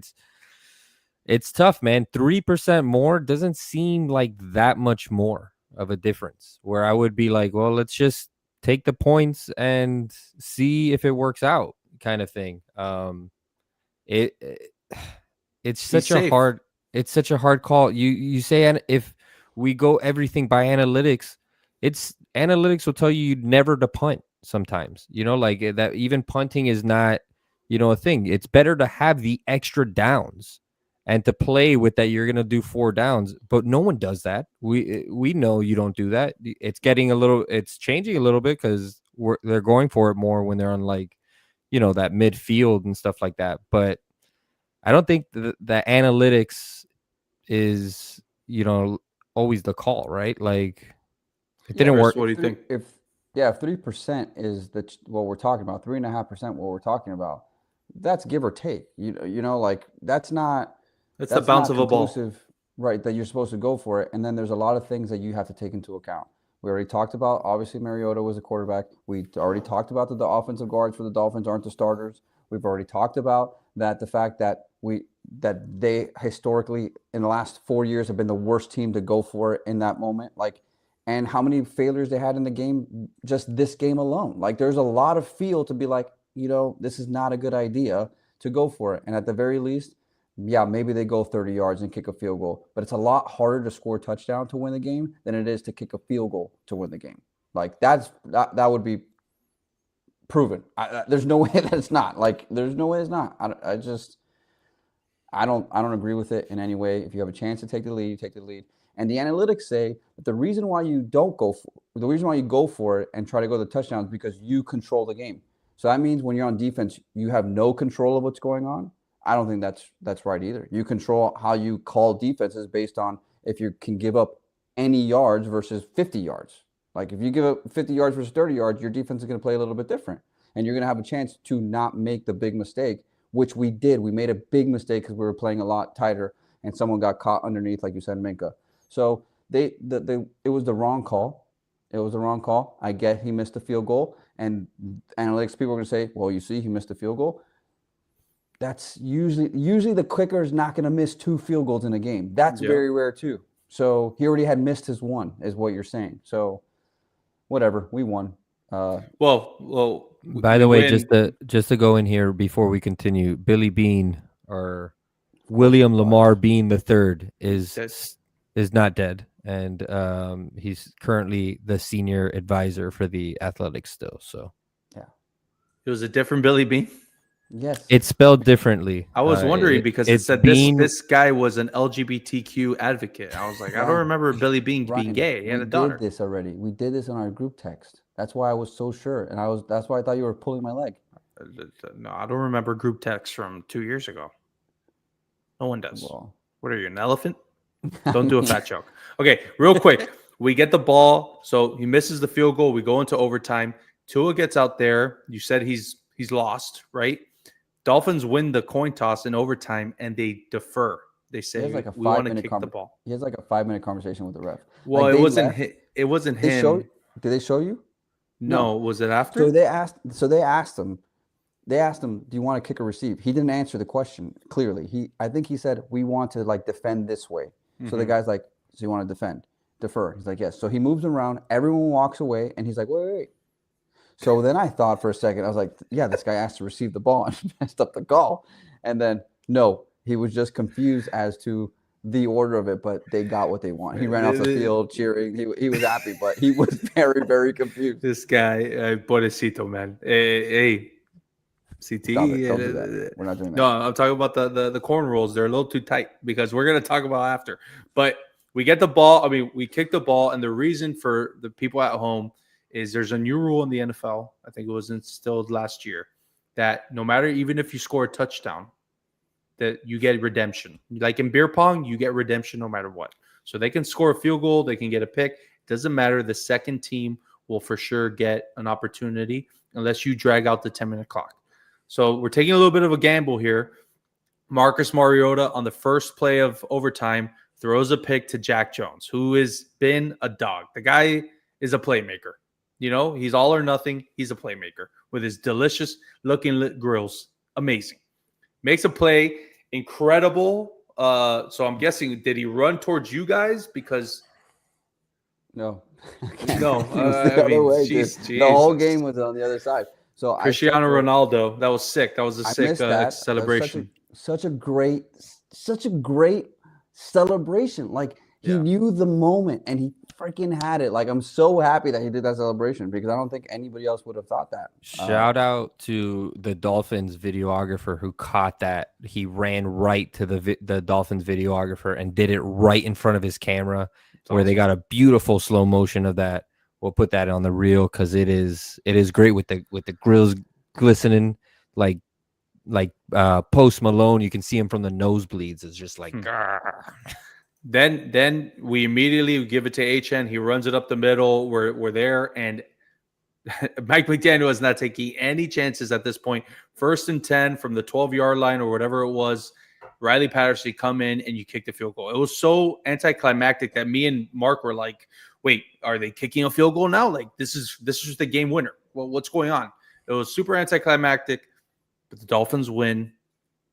it's tough, man. 3% more doesn't seem like that much more of a difference, where I would be like, well, let's just take the points and see if it works out, kind of thing. It's such a hard call. You say, and if we go everything by analytics, analytics will tell you never to punt sometimes, like that. Even punting is not, a thing. It's better to have the extra downs and to play with that. You're going to do 4 downs, but no one does that. We know you don't do that. It's changing a little bit because they're going for it more when they're on that midfield and stuff like that. But I don't think the analytics is, always the call, right? Like, it didn't work. What do you think? If 3% is what we're talking about, 3.5% what we're talking about, that's give or take. Like that's the bounce of a ball, right? That you're supposed to go for it, and then there's a lot of things that you have to take into account. We already talked about, obviously, Mariota was a quarterback. We already talked about that the offensive guards for the Dolphins aren't the starters. We've already talked about that the fact that they historically in the last 4 years have been the worst team to go for it in that moment. Like, and how many failures they had in the game, just this game alone. Like, there's a lot of feel to be like, this is not a good idea to go for it. And at the very least, yeah, maybe they go 30 yards and kick a field goal, but it's a lot harder to score a touchdown to win the game than it is to kick a field goal to win the game. Like that would be proven. There's no way that it's not. Like, there's no way it's not. I don't agree with it in any way. If you have a chance to take the lead, you take the lead. And the analytics say that the reason why you go for it and try to go to the touchdown is because you control the game. So that means when you're on defense, you have no control of what's going on. I don't think that's right either. You control how you call defenses based on if you can give up any yards versus 50 yards. Like, if you give up 50 yards versus 30 yards, your defense is going to play a little bit different. And you're going to have a chance to not make the big mistake, which we did. We made a big mistake because we were playing a lot tighter and someone got caught underneath, like you said, Minka. So it was the wrong call. It was the wrong call. I get he missed the field goal. And analytics people are going to say, well, you see, he missed the field goal. That's usually the kicker is not going to miss 2 field goals in a game. That's very rare too. So he already had missed his one, is what you're saying. So whatever, we won. Well. By the way, just to go in here before we continue, Billy Bean, our William Lamar being the third That's- is not dead, and he's currently the senior advisor for the Athletics still. So It was a different Billy Bean. Yes. it's spelled differently. I was wondering because it it's said Bean. this guy was an LGBTQ advocate. I was like, I don't Ryan, remember Billy Bean being Ryan, gay. He had a we daughter. did this already. We did this in our group text. That's why I was so sure, and that's why I thought you were pulling my leg. No, I don't remember group text from 2 years ago. No one does. Well, What are you, an elephant? Don't do a fat joke. Okay, real quick. We get the ball. So he misses the field goal. We go into overtime. Tua gets out there. You said he's lost, right? Dolphins win the coin toss in overtime, and they defer. They he say has like a we want to 5-minute kick the ball. He has like a 5-minute conversation with the ref. Well, Like, it they wasn't left. it wasn't They showed. him. Did they show you? No, was it after? So they asked him. They asked him, "Do you want to kick or receive?" He didn't answer the question clearly. I think he said, "We want to like defend this way." So the guy's like, "So you want to defend? Defer?" He's like, "Yes." So he moves him around. Everyone walks away, and he's like, "Wait." So then I thought for a second, I was like, "Yeah, this guy asked to receive the ball and messed up the call." And then no, he was just confused as to the order of it, but they got what they want. He ran off the field cheering. He was happy, but he was very, very confused. This guy, pobrecito, man. Hey, CT. Stop it. Don't do that. We're not doing that. No, I'm talking about the corn rolls. They're a little too tight because we're going to talk about after. But we get the ball. I mean, we kick the ball. And the reason for the people at home is there's a new rule in the NFL. I think it was instilled last year that no matter, even if you score a touchdown, that you get redemption. Like in beer pong, you get redemption no matter what. So they can score a field goal. They can get a pick. It doesn't matter. The second team will for sure get an opportunity unless you drag out the 10-minute clock. So we're taking a little bit of a gamble here. Marcus Mariota on the first play of overtime throws a pick to Jack Jones, who has been a dog. The guy is a playmaker. You know, he's all or nothing. He's a playmaker with his delicious looking grills. Amazing. Makes a play. Incredible. So I'm guessing, did he run towards you guys? Because No. no, It was the other way, dude. The whole game was on the other side. So Cristiano Ronaldo, that was sick. That was a sick celebration. Such a great celebration. Like he knew the moment and he freaking had it. Like I'm so happy that he did that celebration because I don't think anybody else would have thought that. Shout out to the Dolphins videographer who caught that. He ran right to the Dolphins videographer and did it right in front of his camera, where they got a beautiful slow motion of that. We'll put that on the reel because it is great with the grills glistening like Post Malone. You can see him from the nosebleeds. It's just like. Then we immediately give it to HN. He runs it up the middle. We're there, and Mike McDaniel is not taking any chances at this point. 1st and 10 from the 12-yard line or whatever it was. Riley Patterson come in and you kick the field goal. It was so anticlimactic that me and Mark were like, "Wait, are they kicking a field goal now? Like this is the game winner. Well, what's going on?" It was super anticlimactic, but the Dolphins win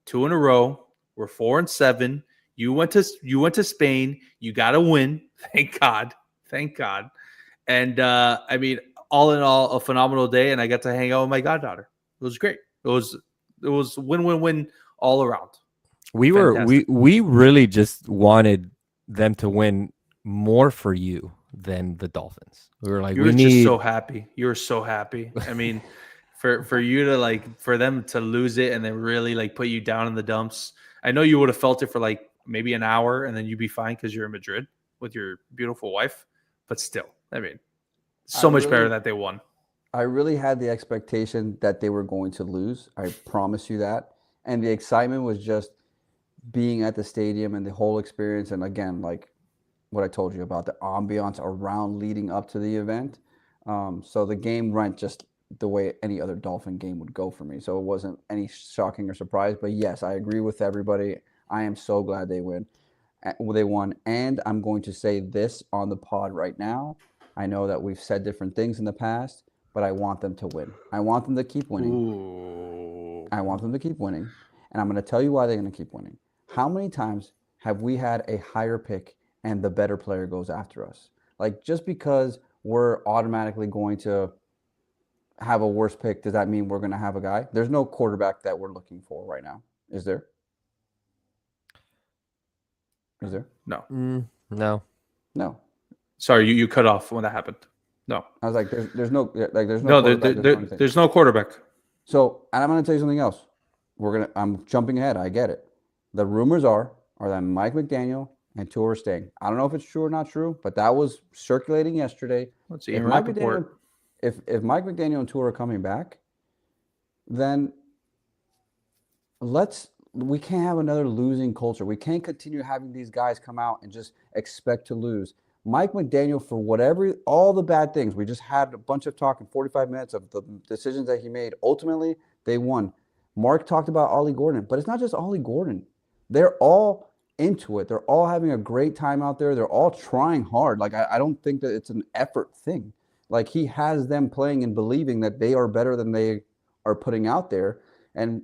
2 in a row. We're 4-7. You went to Spain. You got to win. Thank God. And I mean, all in all, a phenomenal day. And I got to hang out with my goddaughter. It was great. It was win all around. We really just wanted them to win more for you than the Dolphins. We were like, just so happy. You were so happy. I mean, for you to for them to lose it and then really put you down in the dumps. I know you would have felt it for maybe an hour and then you'd be fine because you're in Madrid with your beautiful wife. But still, I mean, so much better that they won. I really had the expectation that they were going to lose. I promise you that. And the excitement was just being at the stadium and the whole experience. And again, like what I told you about the ambiance around leading up to the event. So the game went just the way any other Dolphin game would go for me. So it wasn't any shocking or surprise. But yes, I agree with everybody. I am so glad they won. And I'm going to say this on the pod right now. I know that we've said different things in the past, but I want them to win. I want them to keep winning. Ooh. I want them to keep winning. And I'm going to tell you why they're going to keep winning. How many times have we had a higher pick and the better player goes after us? Like, just because we're automatically going to have a worse pick, does that mean we're going to have a guy? There's no quarterback that we're looking for right now, is there? Is there? No. No. No. Sorry, you cut off when that happened. No. I was like, there's no quarterback, No, there's no anything. there's no quarterback. So, and I'm going to tell you something else. I'm jumping ahead. I get it. The rumors are that Mike McDaniel and Tua are staying. I don't know if it's true or not true, but that was circulating yesterday. Let's see. Mike McDaniel, if Mike McDaniel and Tua are coming back, then we can't have another losing culture. We can't continue having these guys come out and just expect to lose. Mike McDaniel, for all the bad things, we just had a bunch of talk in 45 minutes of the decisions that he made. Ultimately, they won. Mark talked about Ollie Gordon, but it's not just Ollie Gordon. They're all into it. They're all having a great time out there. They're all trying hard. Like, I don't think that it's an effort thing. Like, he has them playing and believing that they are better than they are putting out there. And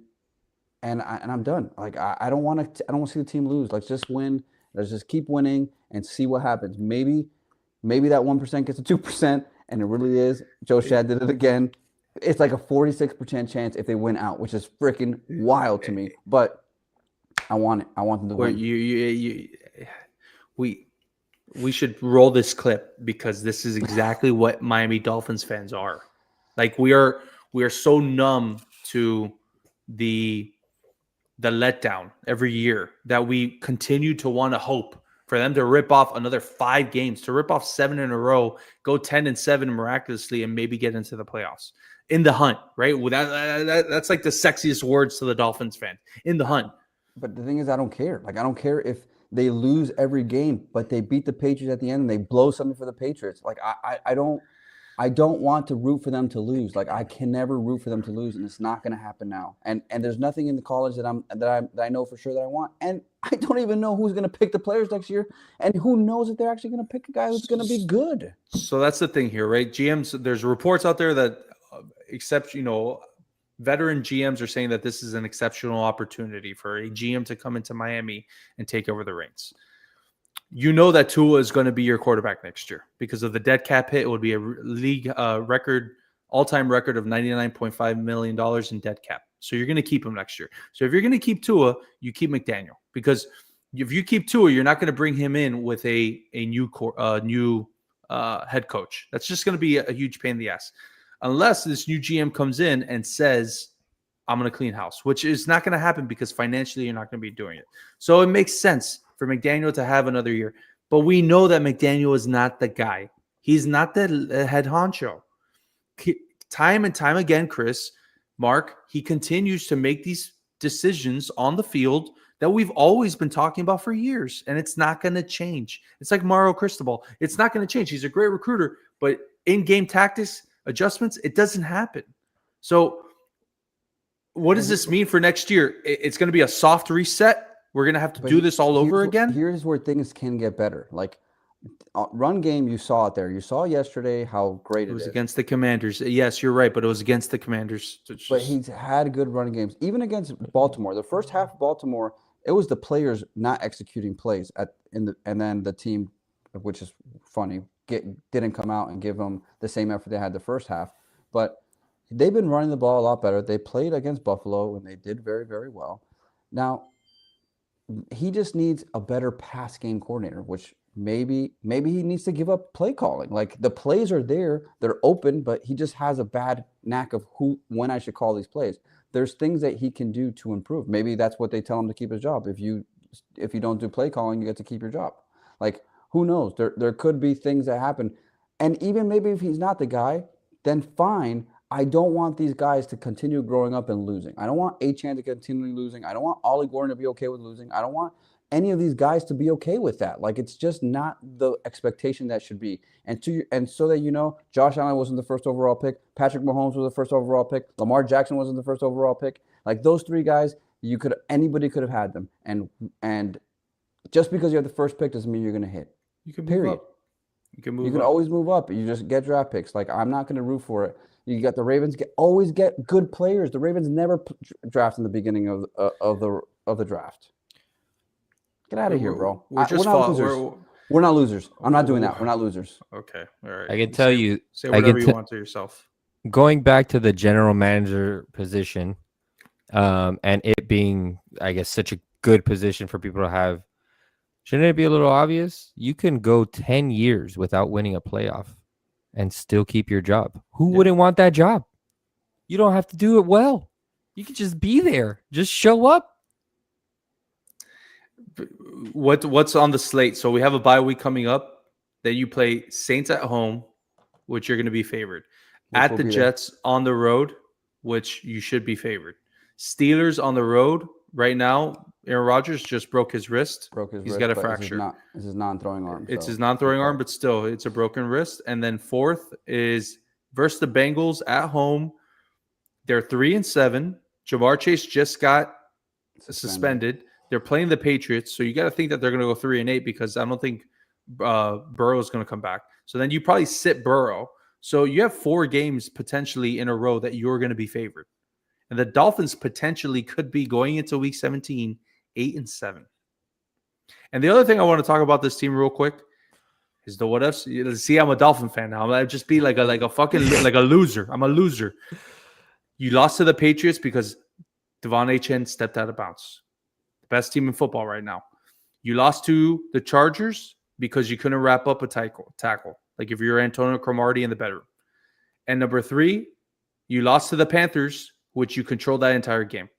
I'm done. Like, I don't want to see the team lose. Let's just win. Let's just keep winning and see what happens. Maybe that 1% gets to 2%, and it really is. Joe Shad did it again. It's like a 46% chance if they win out, which is freaking wild to me. But I want it. I want them to win. We should roll this clip because this is exactly what Miami Dolphins fans are. Like, we are so numb to the letdown every year that we continue to want to hope for them to rip off another 5 games, to rip off 7 in a row, go 10-7 miraculously, and maybe get into the playoffs. In the hunt, right? Well, that's like the sexiest words to the Dolphins fan. In the hunt. But the thing is, I don't care. Like, I don't care if they lose every game, but they beat the Patriots at the end and they blow something for the Patriots. Like, I don't want to root for them to lose. Like, I can never root for them to lose, and it's not going to happen now. And there's nothing in the college that I know for sure that I want. And I don't even know who's going to pick the players next year, and who knows if they're actually going to pick a guy who's going to be good. So that's the thing here, right? GMs, there's reports out there that veteran GMs are saying that this is an exceptional opportunity for a GM to come into Miami and take over the reins. You know that Tua is going to be your quarterback next year because of the dead cap hit. It would be a league all-time record of $99.5 million in dead cap. So you're going to keep him next year. So if you're going to keep Tua, you keep McDaniel, because if you keep Tua, you're not going to bring him in with a new head coach. That's just going to be a huge pain in the ass. Unless this new GM comes in and says, I'm going to clean house, which is not going to happen because financially you're not going to be doing it. So it makes sense for McDaniel to have another year. But we know that McDaniel is not the guy. He's not the head honcho. Time and time again, Chris, Mark, he continues to make these decisions on the field that we've always been talking about for years, and it's not going to change. It's like Mario Cristobal. It's not going to change. He's a great recruiter, but in-game tactics, adjustments, it doesn't happen. So what does this mean for next year? It's going to be a soft reset. We're going to have to do this all over again. Here's where things can get better. Like, run game, you saw it there. You saw yesterday how great it was is. Against the Commanders. Yes, you're right, but it was against the Commanders. But he's had good running games. Even against Baltimore. The first half of Baltimore, it was the players not executing plays and then the team, which is funny, didn't come out and give them the same effort they had the first half. But they've been running the ball a lot better. They played against Buffalo, and they did very, very well. Now, he just needs a better pass game coordinator, which maybe he needs to give up play calling. Like, the plays are there, they're open, but he just has a bad knack of when I should call these plays. There's things that he can do to improve. Maybe that's what they tell him to keep his job. If you don't do play calling, you get to keep your job. Like, who knows? There could be things that happen. And even maybe if he's not the guy, then fine. I don't want these guys to continue growing up and losing. I don't want Achane to continue losing. I don't want Ollie Gordon to be okay with losing. I don't want any of these guys to be okay with that. Like, it's just not the expectation that should be. And so that you know, Josh Allen wasn't the first overall pick. Patrick Mahomes was the first overall pick. Lamar Jackson wasn't the first overall pick. Like, those 3 guys, anybody could have had them. And just because you have the first pick doesn't mean you're going to hit. You can period. Move up. You can always move up. You just get draft picks. Like, I'm not going to root for it. You got the Ravens always get good players. The Ravens never draft in the beginning of the draft. Get out of here, bro. We're not losers. We're not losers. I'm not doing that. We're not losers. Okay. All right. I can tell you. Say whatever you want to yourself. Going back to the general manager position, and it being, I guess, such a good position for people to have. Shouldn't it be a little obvious? You can go 10 years without winning a playoff and still keep your job. Who Yeah. wouldn't want that job? You don't have to do it well. You can just be there. Just show up. What's on the slate? So we have a bye week coming up. Then you play Saints at home, which you're going to be favored. Which At will the be there. Jets on the road, which you should be favored. Steelers on the road right now. Aaron Rodgers just broke his wrist. Broke his He's wrist, got a but fracture. This is non-throwing arm. It's so his non-throwing okay. arm, but still, it's a broken wrist. And then fourth is versus the Bengals at home. They're 3-7. Jamar Chase just got suspended. They're playing the Patriots, so you got to think that they're going to go 3-8 because I don't think Burrow is going to come back. So then you probably sit Burrow. So you have 4 games potentially in a row that you're going to be favored. And the Dolphins potentially could be going into week 17, 8-7. And the other thing I want to talk about this team real quick is the what ifs. See, I'm a Dolphin fan now. I'll just be like a fucking like a loser. I'm a loser. You lost to the Patriots because Devon Achane stepped out of bounds. The best team in football right now. You lost to the Chargers because you couldn't wrap up a tackle. Like if you're Antonio Cromartie in the bedroom. And number 3, you lost to the Panthers, which you controlled that entire game.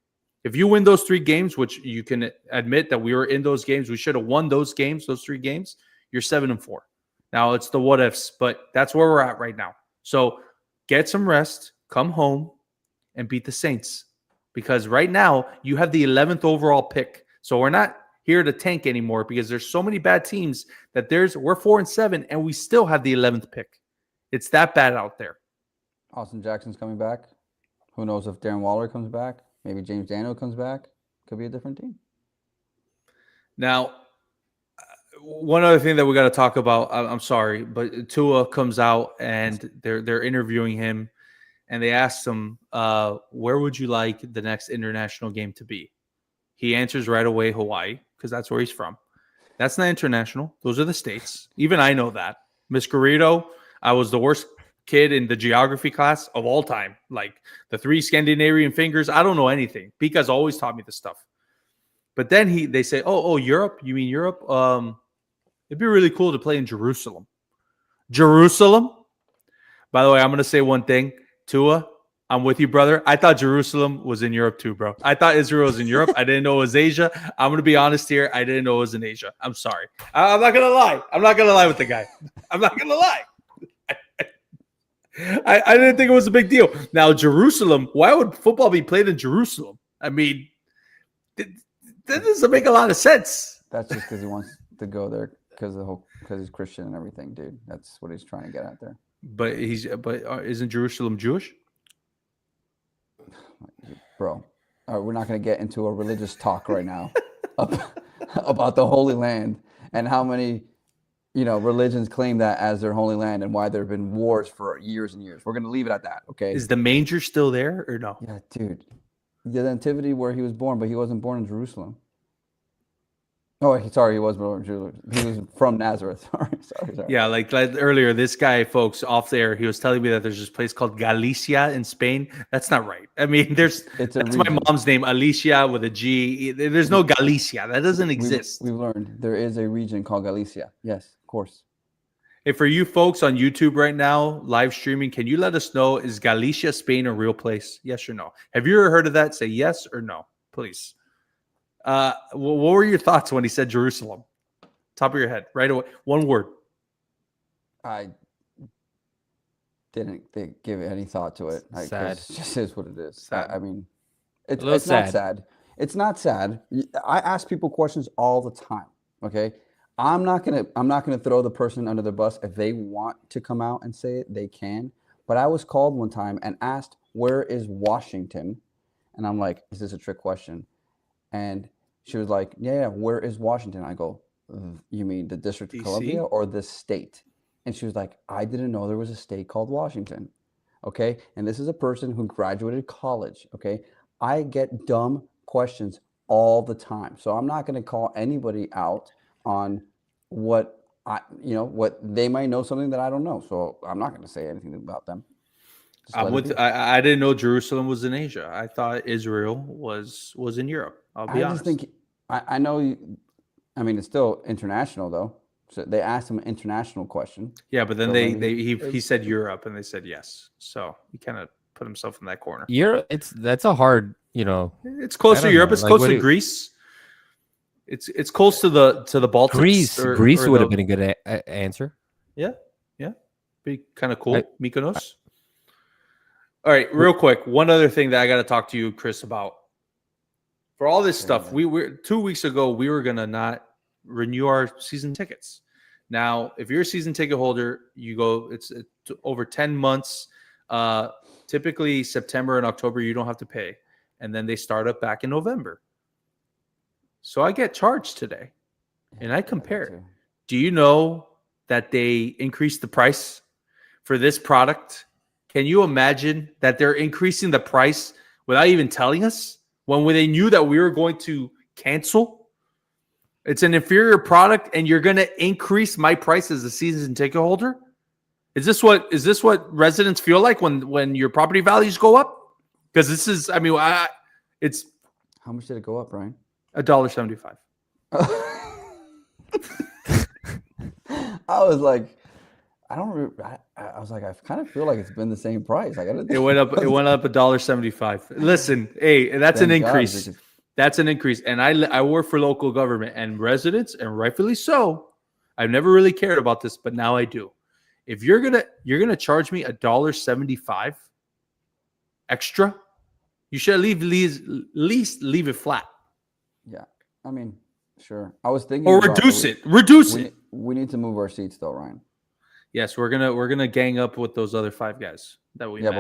If you win those 3 games, which you can admit that we were in those games, we should have won those games, those 3 games, you're 7-4. Now it's the what ifs, but that's where we're at right now. So get some rest, come home, and beat the Saints. Because right now you have the 11th overall pick. So we're not here to tank anymore because there's so many bad teams that we're 4-7 and we still have the 11th pick. It's that bad out there. Austin Jackson's coming back. Who knows if Darren Waller comes back? Maybe James Daniel comes back. Could be a different team. Now, one other thing that we got to talk about, I'm sorry, but Tua comes out and they're interviewing him and they asked him, where would you like the next international game to be? He answers right away, Hawaii, because that's where he's from. That's not international. Those are the states. Even I know that. Miss Garrido, I was the worst kid in the geography class of all time. Like the 3 Scandinavian fingers. I don't know anything. Pika's always taught me this stuff. But then they say, oh, Europe? You mean Europe? It'd be really cool to play in Jerusalem. Jerusalem? By the way, I'm going to say one thing. Tua, I'm with you, brother. I thought Jerusalem was in Europe too, bro. I thought Israel was in Europe. I didn't know it was Asia. I'm going to be honest here. I didn't know it was in Asia. I'm sorry. I'm not going to lie. I'm not going to lie with the guy. I'm not going to lie. I didn't think it was a big deal. Now, Jerusalem, why would football be played in Jerusalem? I mean, that doesn't make a lot of sense. That's just because he wants to go there because he's Christian and everything, dude. That's what he's trying to get at there. But isn't Jerusalem Jewish? Bro, we're not going to get into a religious talk right now about the Holy Land and how many religions claim that as their holy land and why there have been wars for years and years. We're going to leave it at that, okay? Is the manger still there or no? Yeah, dude. The nativity where he was born, but he wasn't born in Jerusalem. Oh, sorry, he was born in Jerusalem. He was from Nazareth. Sorry. Yeah, like earlier, this guy, folks, off there, he was telling me that there's this place called Galicia in Spain. That's not right. I mean, that's my mom's name, Alicia with a G. There's no Galicia. That doesn't exist. We've learned there is a region called Galicia. Yes, of course. Hey, for you folks on YouTube right now, live streaming, can you let us know, is Galicia, Spain a real place? Yes or no? Have you ever heard of that? Say yes or no, please. What were your thoughts when he said Jerusalem? Top of your head, right away. One word. I didn't give any thought to it. Sad. It just is what it is. I mean, it's sad. not sad. It's not sad. I ask people questions all the time. Okay, I'm not gonna throw the person under the bus. If they want to come out and say it, they can. But I was called one time and asked, "Where is Washington?" And I'm like, "Is this a trick question?" And she was like, yeah, where is Washington? I go, you mean the District of Columbia or the state? And she was like, I didn't know there was a state called Washington. Okay. And this is a person who graduated college. Okay. I get dumb questions all the time. So I'm not going to call anybody out on what they might know something that I don't know. So I'm not going to say anything about them. I didn't know Jerusalem was in Asia. I thought Israel was in Europe. I'll be honest. I know I mean, it's still international though. So they asked him an international question. Yeah, but then So, I mean, he said Europe, and they said yes. So he kind of put himself in that corner. That's a hard, It's close I to don't Europe. know. It's Like, close what to do you- Greece. It's close to the Baltics. Greece or would have the- been a good answer. Yeah, yeah, be kind of I- cool. Mykonos. All right, real quick. One other thing that I got to talk to you, Chris, about. For all this stuff, we were 2 weeks ago. We were gonna not renew our season tickets. Now, if you're a season ticket holder, you go. It's over 10 months. Typically, September and October, you don't have to pay, and then they start up back in November. So I get charged today, and I compare. Do you know that they increased the price for this product? Can you imagine that they're increasing the price without even telling us when they knew that we were going to cancel? It's an inferior product, and you're going to increase my price as a season ticket holder? Is this what residents feel like when your property values go up? Because this is, I mean, it's How much did it go up, Ryan? $1.75. I was like, I was like, I kind of feel like it's been the same price. I gotta. It went up $1.75. Listen, hey, that's an Thank God, increase. because- That's an increase. And I work for local government, and residents, and rightfully so. I've never really cared about this, but now I do. If you're gonna charge me $1.75 extra, you should at least leave it flat. Yeah, I mean, sure. I was thinking, Or about- reduce it. Reduce we, it. we need to move our seats though, Ryan. Yes, we're gonna gang up with those other 5 guys that we Yeah, met.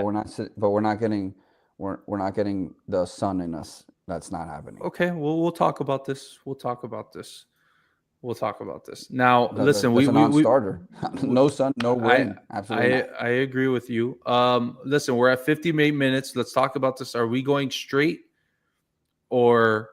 but we're not getting the sun in us. That's not happening. Okay, well, we'll talk about this. Now, listen, that's a we non-starter. No sun, no rain. Absolutely not. I agree with you. Listen, we're at 58 minutes. Let's talk about this. Are we going straight, or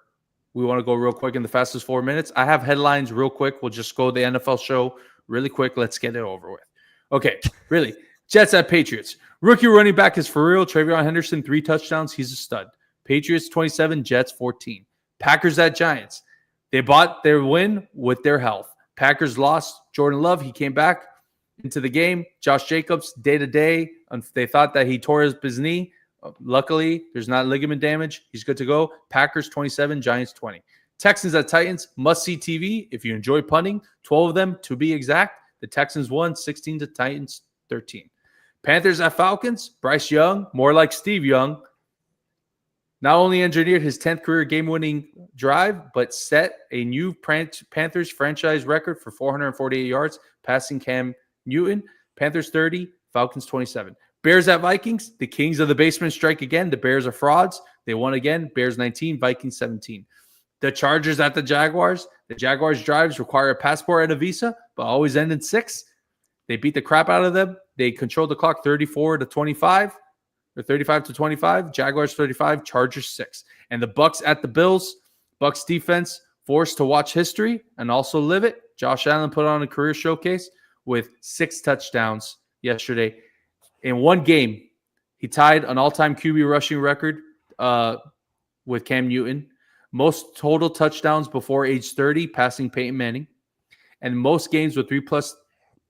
we want to go real quick in the fastest 4 minutes? I have headlines real quick. We'll just go the NFL show really quick. Let's get it over with. Okay, really. Jets at Patriots. Rookie running back is for real. Travion Henderson, 3 touchdowns. He's a stud. Patriots 27, Jets 14. Packers at Giants. They bought their win with their health. Packers lost Jordan Love. He came back into the game. Josh Jacobs, day-to-day. They thought that he tore his knee. Luckily, there's not ligament damage. He's good to go. Packers 27, Giants 20. Texans at Titans, must-see TV. If you enjoy punting, 12 of them to be exact. The Texans won 16 to Titans 13. Panthers at Falcons, Bryce Young, more like Steve Young, not only engineered his 10th career game-winning drive, but set a new Panthers franchise record for 448 yards, passing Cam Newton. Panthers 30, Falcons 27. Bears at Vikings, the kings of the basement strike again. The Bears are frauds. They won again. Bears 19, Vikings 17. The Chargers at the Jaguars. The Jaguars' drives require a passport and a visa, but always end in 6. They beat the crap out of them. They controlled the clock 34 to 25. Or 35 to 25, Jaguars 35, Chargers 6. And the Bucks at the Bills. Bucks defense forced to watch history and also live it. Josh Allen put on a career showcase with 6 touchdowns yesterday. In one game, he tied an all-time QB rushing record with Cam Newton. Most total touchdowns before age 30, passing Peyton Manning. And most games with 3+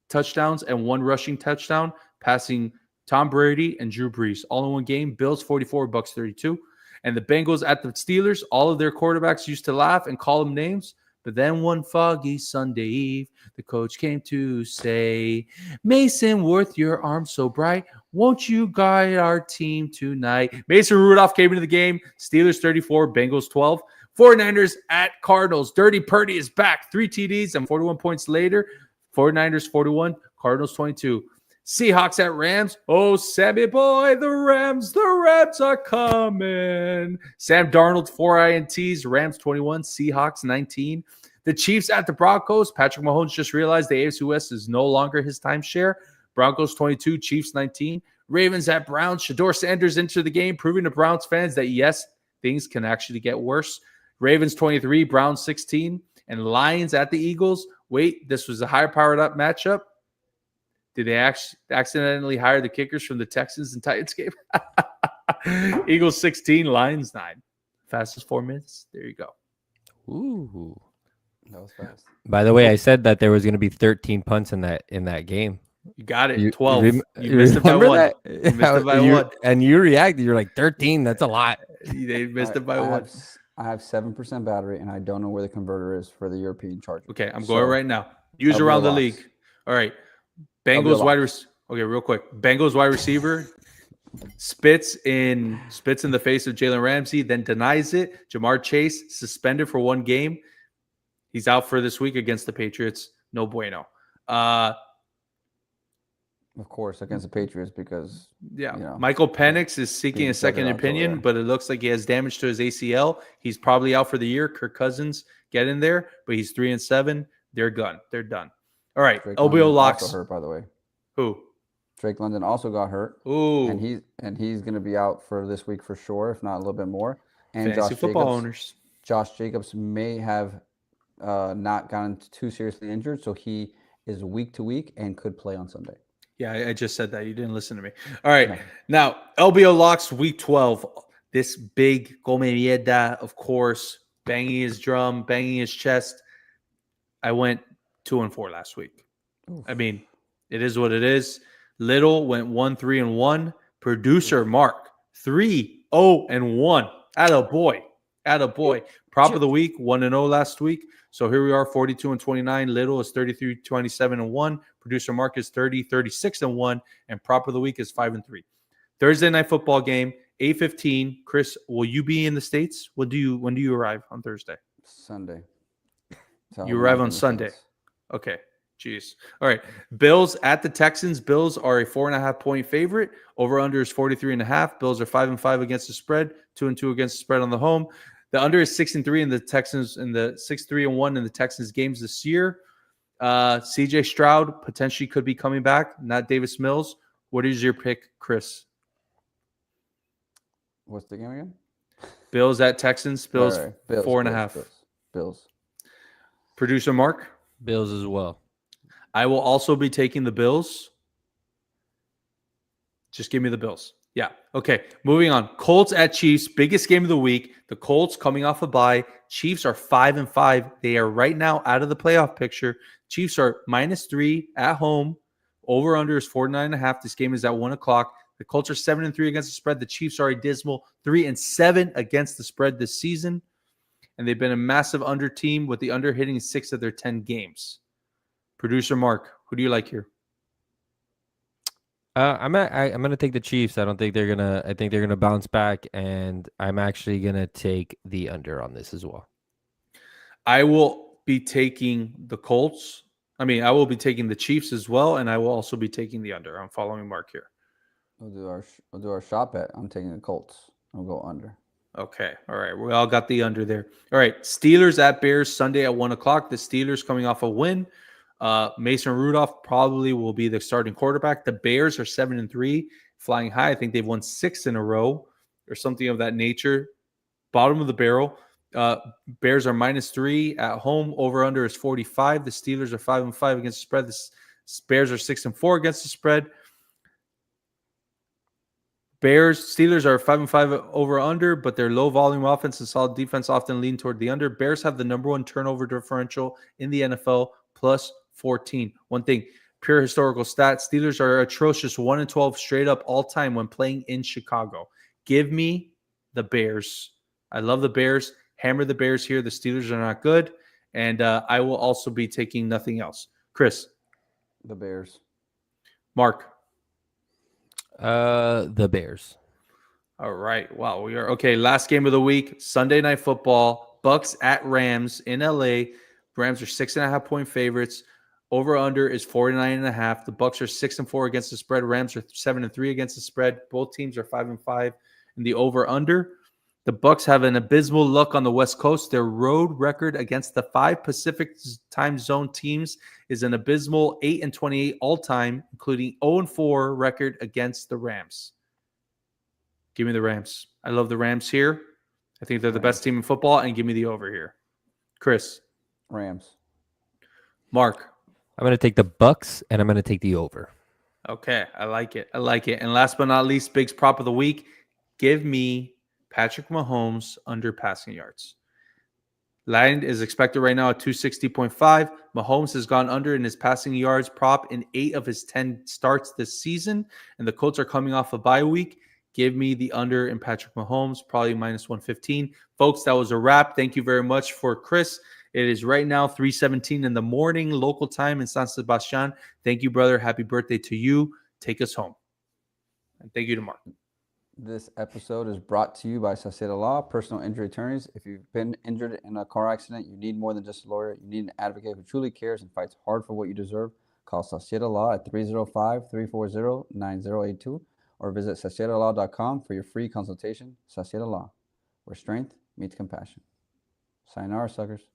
touchdowns and 1 rushing touchdown, passing Tom Brady and Drew Brees, all in one game. Bills 44, Bucks 32. And the Bengals at the Steelers, all of their quarterbacks used to laugh and call them names. But then one foggy Sunday Eve, the coach came to say, Mason Worth, your arm so bright. Won't you guide our team tonight? Mason Rudolph came into the game. Steelers 34, Bengals 12. 49ers at Cardinals. Dirty Purdy is back. 3 TDs and 41 points later. 49ers 41, Cardinals 22. Seahawks at Rams. Oh, Sammy boy, the Rams are coming. Sam Darnold, 4 INTs, Rams 21, Seahawks 19. The Chiefs at the Broncos. Patrick Mahomes just realized the AFC West is no longer his timeshare. Broncos 22, Chiefs 19. Ravens at Browns. Shador Sanders into the game, proving to Browns fans that, yes, things can actually get worse. Ravens 23, Browns 16. And Lions at the Eagles. Wait, this was a higher-powered up matchup. Did they accidentally hire the kickers from the Texans and Titans game? Eagles 16, Lions 9. Fastest 4 minutes. There you go. Ooh. That was fast. By the way, I said that there was going to be 13 punts in that game. You got it. You 12. You missed it by remember one. that? You missed it by one. And you reacted. You're like 13. That's a lot. They missed it by one. I have 7% battery, and I don't know where the converter is for the European charger. Okay, I'm going right now. Use LBO around the locks. league. All right. Bengals LBO wide locks. Okay, real quick. Bengals wide receiver spits in the face of Jalen Ramsey, then denies it. Jamar Chase suspended for 1 game. He's out for this week against the Patriots. No bueno. Of course, against the Patriots because Michael Penix is seeking a second opinion, but it looks like he has damage to his ACL. He's probably out for the year. Kirk Cousins get in there, but he's 3-7. They're done. All right, Drake LBO London locks. also hurt, by the way. Who? Drake London also got hurt. Ooh, and he's going to be out for this week for sure, if not a little bit more. And fantasy football owners. Josh Jacobs may have not gotten too seriously injured, so he is week to week and could play on Sunday. Yeah, I just said that. You didn't listen to me. All right. Now, LBO locks week 12. This big Come Mierda, of course, banging his drum, banging his chest. I went 2-4 last week. Oof. I mean, it is what it is. Little went 1-3-1. Producer Mark 3-0-1. Attaboy. Prop of the week 1-0 last week. So here we are, 42-29. Little is 33-27-1. Producer Mark is 30-36-1, and prop of the week is 5-3. Thursday night football game, 8:15. Chris, will you be in the States? When do you arrive on Thursday? Sunday. You arrive on Sunday. Okay. Jeez. All right. Bills at the Texans. Bills are a 4.5-point favorite. Over under is 43.5. Bills are 5-5 against the spread, 2-2 against the spread on the home. The under is 6-3 in the Texans, in the 6-3-1 in the Texans games this year. CJ Stroud potentially could be coming back, not Davis Mills. What is your pick, Chris? What's the game again? Bills at Texans. Bills, right. 4.5. Bills. Producer Mark? Bills as well. I will also be taking the Bills. Just give me the Bills. Yeah. Okay. Moving on. Colts at Chiefs. Biggest game of the week. The Colts coming off a bye. Chiefs are 5-5. They are right now out of the playoff picture. Chiefs are -3 at home. Over under is 49.5. This game is at 1:00. The Colts are 7-3 against the spread. The Chiefs are a dismal 3-7 against the spread this season. And they've been a massive under team with the under hitting 6 of their 10 games. Producer Mark, who do you like here? I'm gonna take the Chiefs. I think they're gonna bounce back, and I'm actually gonna take the under on this as well. I will be taking the Colts. I will be taking the Chiefs as well, and I will also be taking the under. I'm following Mark here. We'll do our shot bet. I'm taking the Colts. I'll go under. Okay. All right. We all got the under there. All right. Steelers at Bears Sunday at 1:00. The Steelers coming off a win. Mason Rudolph probably will be the starting quarterback. The Bears are 7-3, flying high. I think they've won 6 in a row or something of that nature. Bottom of the barrel. Bears are -3 at home. Over under is 45. The Steelers are 5-5 against the spread. The Bears are 6-4 against the spread. Steelers are 5-5 over under, but their low volume offense and solid defense often lean toward the under. Bears have the number 1 turnover differential in the NFL, +14. One thing, pure historical stats, Steelers are atrocious, 1-12 straight up all time when playing in Chicago. Give me the Bears. I love the Bears. Hammer the Bears here. The Steelers are not good. And I will also be taking nothing else. Chris. The Bears. Mark. The Bears. All right. Wow. We are okay. Last game of the week, Sunday Night Football. Bucks at Rams in LA. Rams are 6.5-point favorites. Over under is 49.5. The Bucks are 6-4 against the spread. Rams are 7-3 against the spread. Both teams are 5-5 in the over under. The Bucks have an abysmal luck on the West Coast. Their road record against the 5 Pacific time zone teams is an abysmal 8-28 all time, including 0-4 record against the Rams. Give me the Rams. I love the Rams here. I think they're the best team in football, and give me the over here. Chris. Rams. Mark. I'm going to take the Bucks, and I'm going to take the over. Okay, I like it. And last but not least, Big's prop of the week. Give me Patrick Mahomes under passing yards. Line is expected right now at 260.5. Mahomes has gone under in his passing yards prop in 8 of his 10 starts this season, and the Colts are coming off a bye week. Give me the under in Patrick Mahomes, probably minus 115. Folks, that was a wrap. Thank you very much for Chris. It is right now 3:17 in the morning, local time in San Sebastian. Thank you, brother. Happy birthday to you. Take us home. And thank you to Mark. This episode is brought to you by Sociedad Law, personal injury attorneys. If you've been injured in a car accident, you need more than just a lawyer. You need an advocate who truly cares and fights hard for what you deserve. Call Sociedad Law at 305-340-9082 or visit sociedadlaw.com for your free consultation. Sociedad Law, where strength meets compassion. Sayonara, suckers.